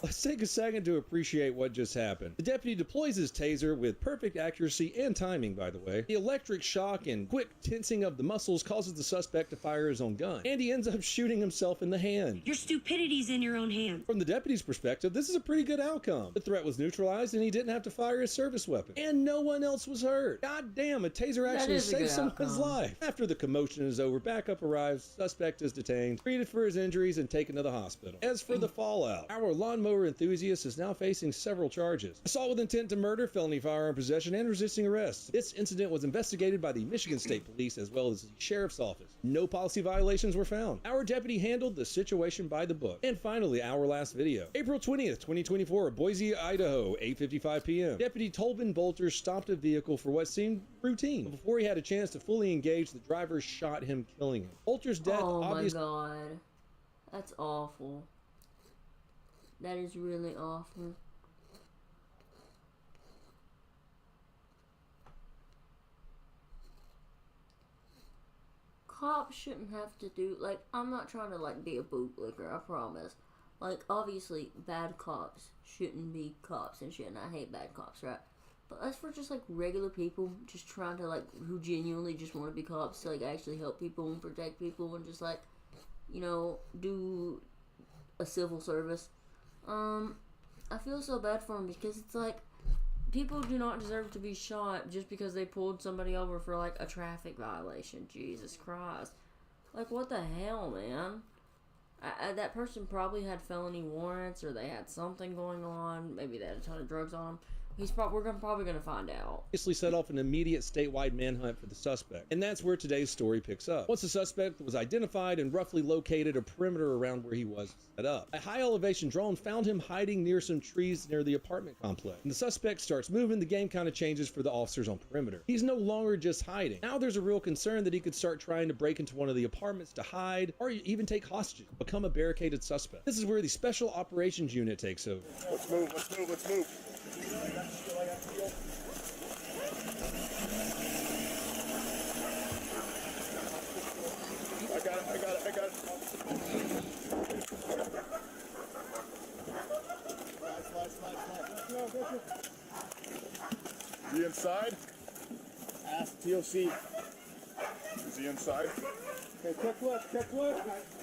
Let's take a second to appreciate what just happened. The deputy deploys his taser with perfect accuracy and timing, by the way. The electric shock and quick tensing of the muscles causes the suspect to fire his own gun, and he ends up shooting himself in the hand. Your stupidity's in your own hand. From the deputy's perspective, this is a pretty good outcome. The threat was neutralized and he didn't have to fire his service weapon. And no one else was hurt. God damn, a taser actually saved someone's life. After the commotion is over, backup arrives, suspect is detained, treated for his injuries, and taken to the hospital. As for the fallout, our lawnmower enthusiast is now facing several charges. Assault with intent to murder, felony firearm possession, and resisting arrest. This incident was investigated by the Michigan State Police as well as the Sheriff's Office. No policy violations were found. Our deputy handled the situation by the book. And finally, our last video. April 20th, 2024, Boise, Idaho, 8:55 p.m. Deputy Tobin Bolter stopped a vehicle for what seemed routine. But before he had a chance to fully engage, the driver shot him, killing him. Bolter's death obviously... Oh my god. That's awful. That is really awful. Cops shouldn't have to do, like, I'm not trying to, like, be a bootlicker, I promise. Like, obviously, bad cops shouldn't be cops and shit, and I hate bad cops, right? But as for just, like, regular people just trying to, like, who genuinely just want to be cops to, like, actually help people and protect people and just, like, you know, do a civil service, I feel so bad for them because it's like, people do not deserve to be shot just because they pulled somebody over for, like, a traffic violation. Jesus Christ. Like, what the hell, man? That person probably had felony warrants, or they had something going on. Maybe they had a ton of drugs on them. We're probably going to find out. Obviously set off an immediate statewide manhunt for the suspect. And that's where today's story picks up. Once the suspect was identified and roughly located, a perimeter around where he was set up. A high elevation drone found him hiding near some trees near the apartment complex. When the suspect starts moving, the game kind of changes for the officers on perimeter. He's no longer just hiding. Now there's a real concern that he could start trying to break into one of the apartments to hide, or even take hostages, become a barricaded suspect. This is where the Special Operations Unit takes over. Let's move, let's move, let's move. I got it. Slide. Is he inside? Ask TOC. Is he inside? Okay, check left.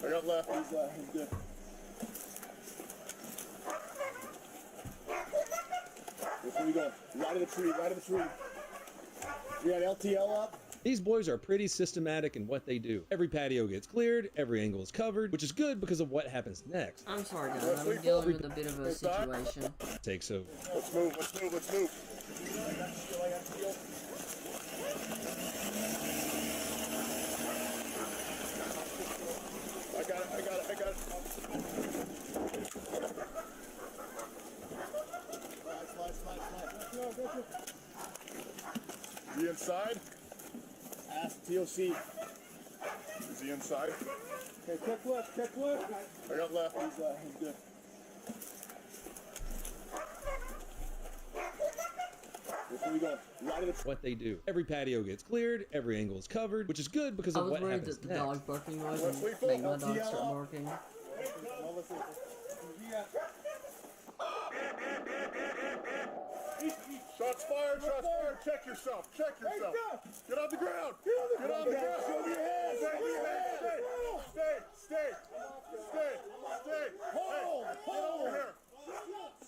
I got left. He's good. Where we going? Right of the tree. We got LTL up. These boys are pretty systematic in what they do. Every patio gets cleared, every angle is covered, which is good because of what happens next. I'm sorry, guys. I'm dealing with a bit of a situation. Takes over. Let's move. I got it. Slide. Is he inside? Ask TOC. Is he inside? Okay, check left. I got left. He's good. Where we going? Right of the what they do. Every patio gets cleared, every angle is covered, which is good because of what happens that the dog barking noise and make my dog start barking. Shots fired. Check yourself. Get on the ground. Get on the ground. Show me your hands. Stay. Hold. Get over here.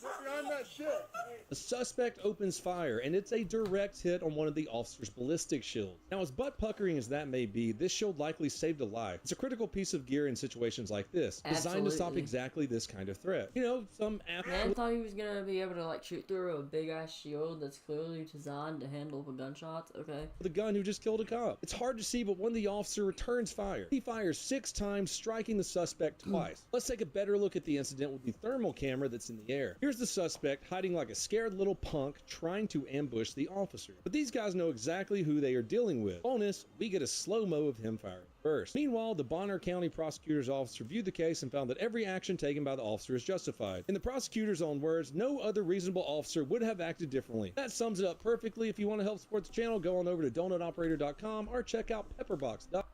Get behind that shit. The suspect opens fire, and it's a direct hit on one of the officer's ballistic shields. Now, as butt-puckering as that may be, this shield likely saved a life. It's a critical piece of gear in situations like this, designed to stop exactly this kind of threat. You know, some man thought he was gonna be able to, like, shoot through a big-ass shield that's clearly designed to handle gunshots. Okay. The gun who just killed a cop. It's hard to see, but when the officer returns fire, he fires 6 times, striking the suspect twice. Let's take a better look at the incident with the thermal camera that's in the air. Here's the suspect hiding like a scared little punk trying to ambush the officer. But these guys know exactly who they are dealing with. Bonus, we get a slow-mo of him firing first. Meanwhile, the Bonner County prosecutor's office reviewed the case and found that every action taken by the officer is justified. In the prosecutor's own words, no other reasonable officer would have acted differently. That sums it up perfectly. If you want to help support the channel, go on over to donutoperator.com or check out pepperbox.com.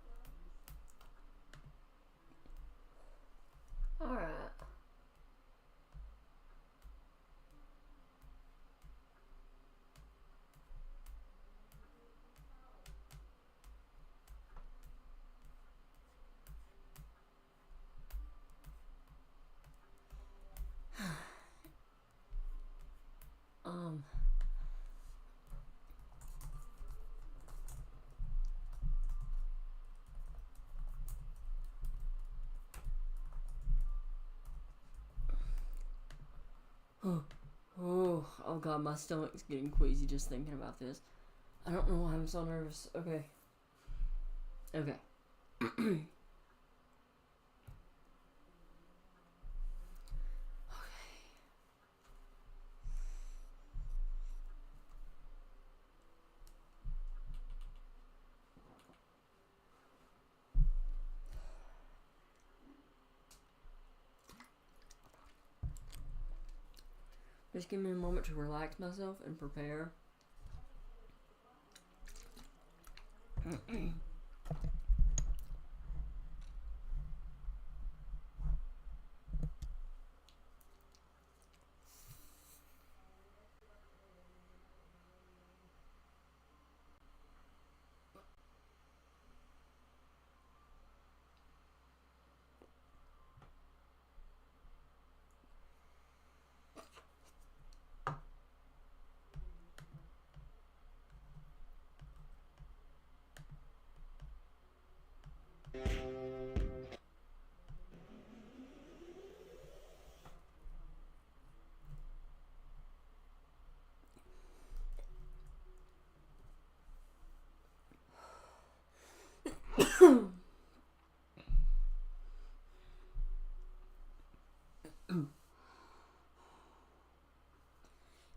Alright. Oh god, my stomach's getting queasy just thinking about this. I don't know why I'm so nervous. Okay. Just give me a moment to relax myself and prepare.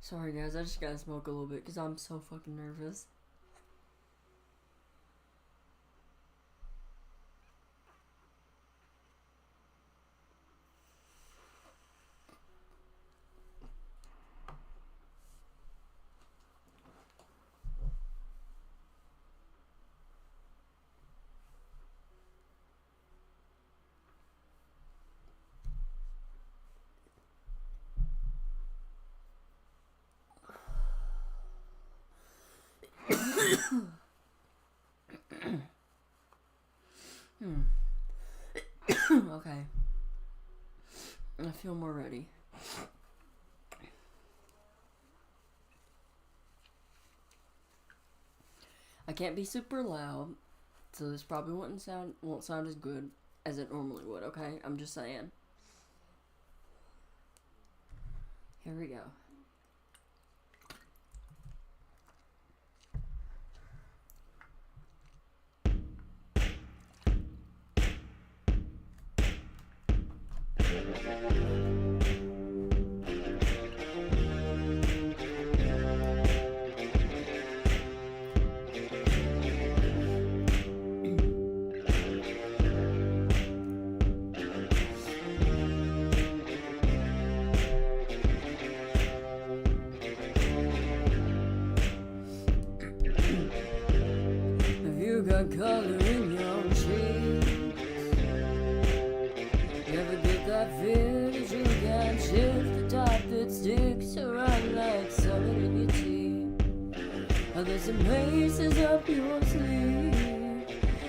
Sorry guys, I just gotta smoke a little bit because I'm so fucking nervous. Okay. I feel more ready. I can't be super loud, so this probably won't sound as good as it normally would, okay? I'm just saying. Here we go. Got color in your cheeks. Never get that feel that you can shift the top that sticks around like solid in your teeth. Are there some laces up your sleeve?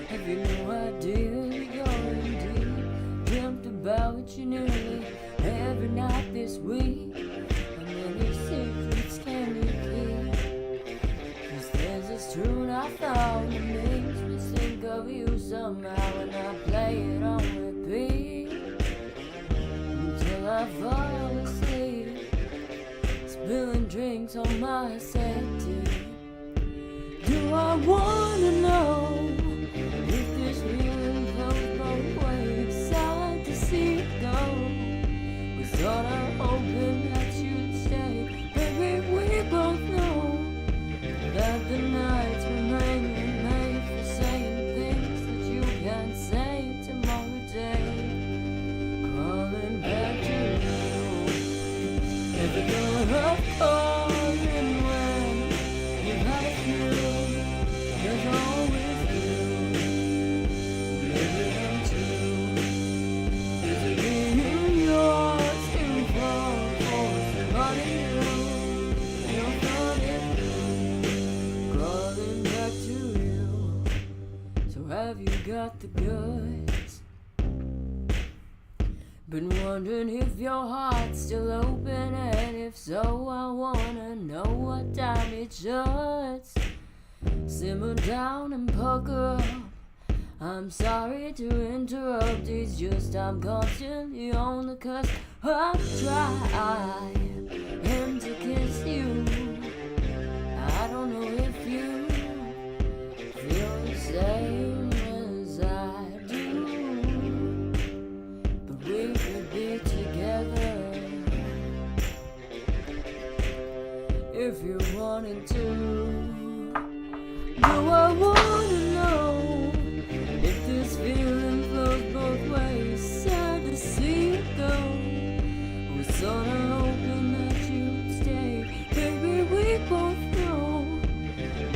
Have you no idea that you're in deep? Dreamt about you nearly every night this week. How many secrets can you keep? 'Cause there's this tune I found that makes me think of you somehow, and I play it on repeat until I fall asleep, spilling drinks on my settee. Do I wanna know if this feeling goes both ways, side to sea though? We thought I hoping that you'd stay. Maybe we both know that the nights remain made for saying things that you can't say tomorrow day. Calling back to you, never gonna have calling when you've had a few. There's always you, maybe I'm too. Is it being yours to fall for somebody new? You're not in. Crawling back to you. So have you got the goods? Been wondering if your heart's still open, and if so, I wanna know what time it shuts. Simmer down and pucker up. I'm sorry to interrupt, it's just I'm constantly on the cusp of try. if you wanted to. Do I wanna know if this feeling flows both ways? Sad to see you go. Was sorta hoping that you'd stay. Baby, we both know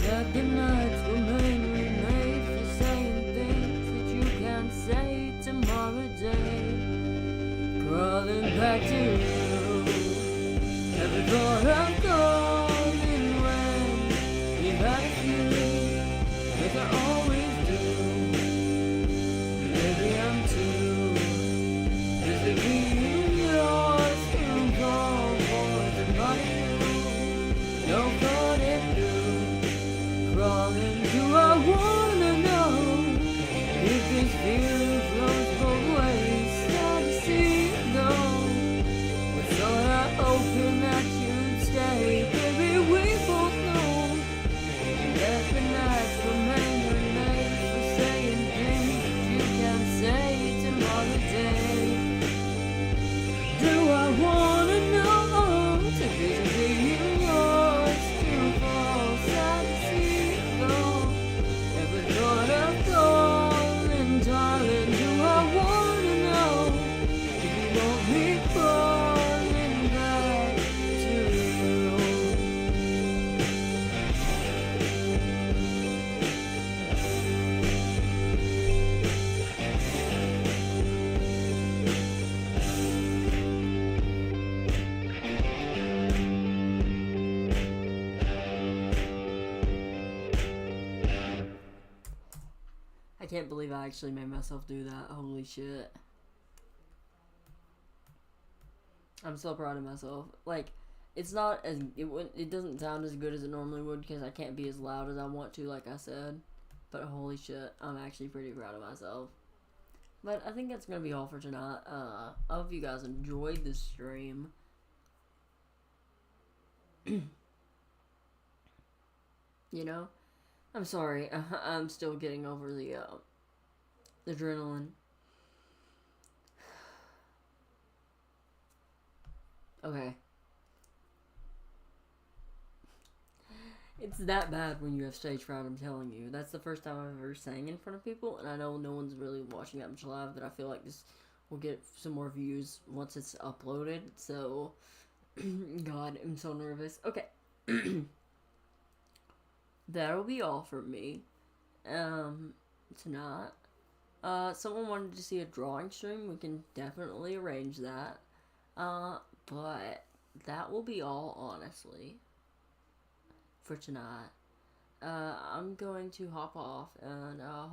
that the nights were mainly made for saying things that you can't say tomorrow day. Crawling back to you. Every thought I'm calling when you had a feeling, as I always do. Maybe I'm too busy being yours to fall for somebody new. No thought it through. Crawling, do I wanna know if this feeling flows both ways? Sad to see you go. Was sorta hoping that you'd stay. Baby, we both know that the nights were mainly made for saying things that you can't say tomorrow day. Do I wanna know to be yours to fall? Sad to see you go. Never thought of calling, darling. Do I wanna know if you want me crawling back to you? I can't believe I actually made myself do that. Holy shit. I'm so proud of myself. Like, it's not as it doesn't sound as good as it normally would because I can't be as loud as I want to, like I said. But holy shit, I'm actually pretty proud of myself. But I think that's gonna be all for tonight. I hope you guys enjoyed this stream. You know, I'm sorry. I'm still getting over the adrenaline. Okay. It's that bad when you have stage fright, I'm telling you. That's the first time I've ever sang in front of people, and I know no one's really watching that much live, but I feel like this will get some more views once it's uploaded, so... God, I'm so nervous. Okay. That'll be all for me. Tonight. Someone wanted to see a drawing stream. We can definitely arrange that. But that will be all, honestly, for tonight. I'm going to hop off, and hopefully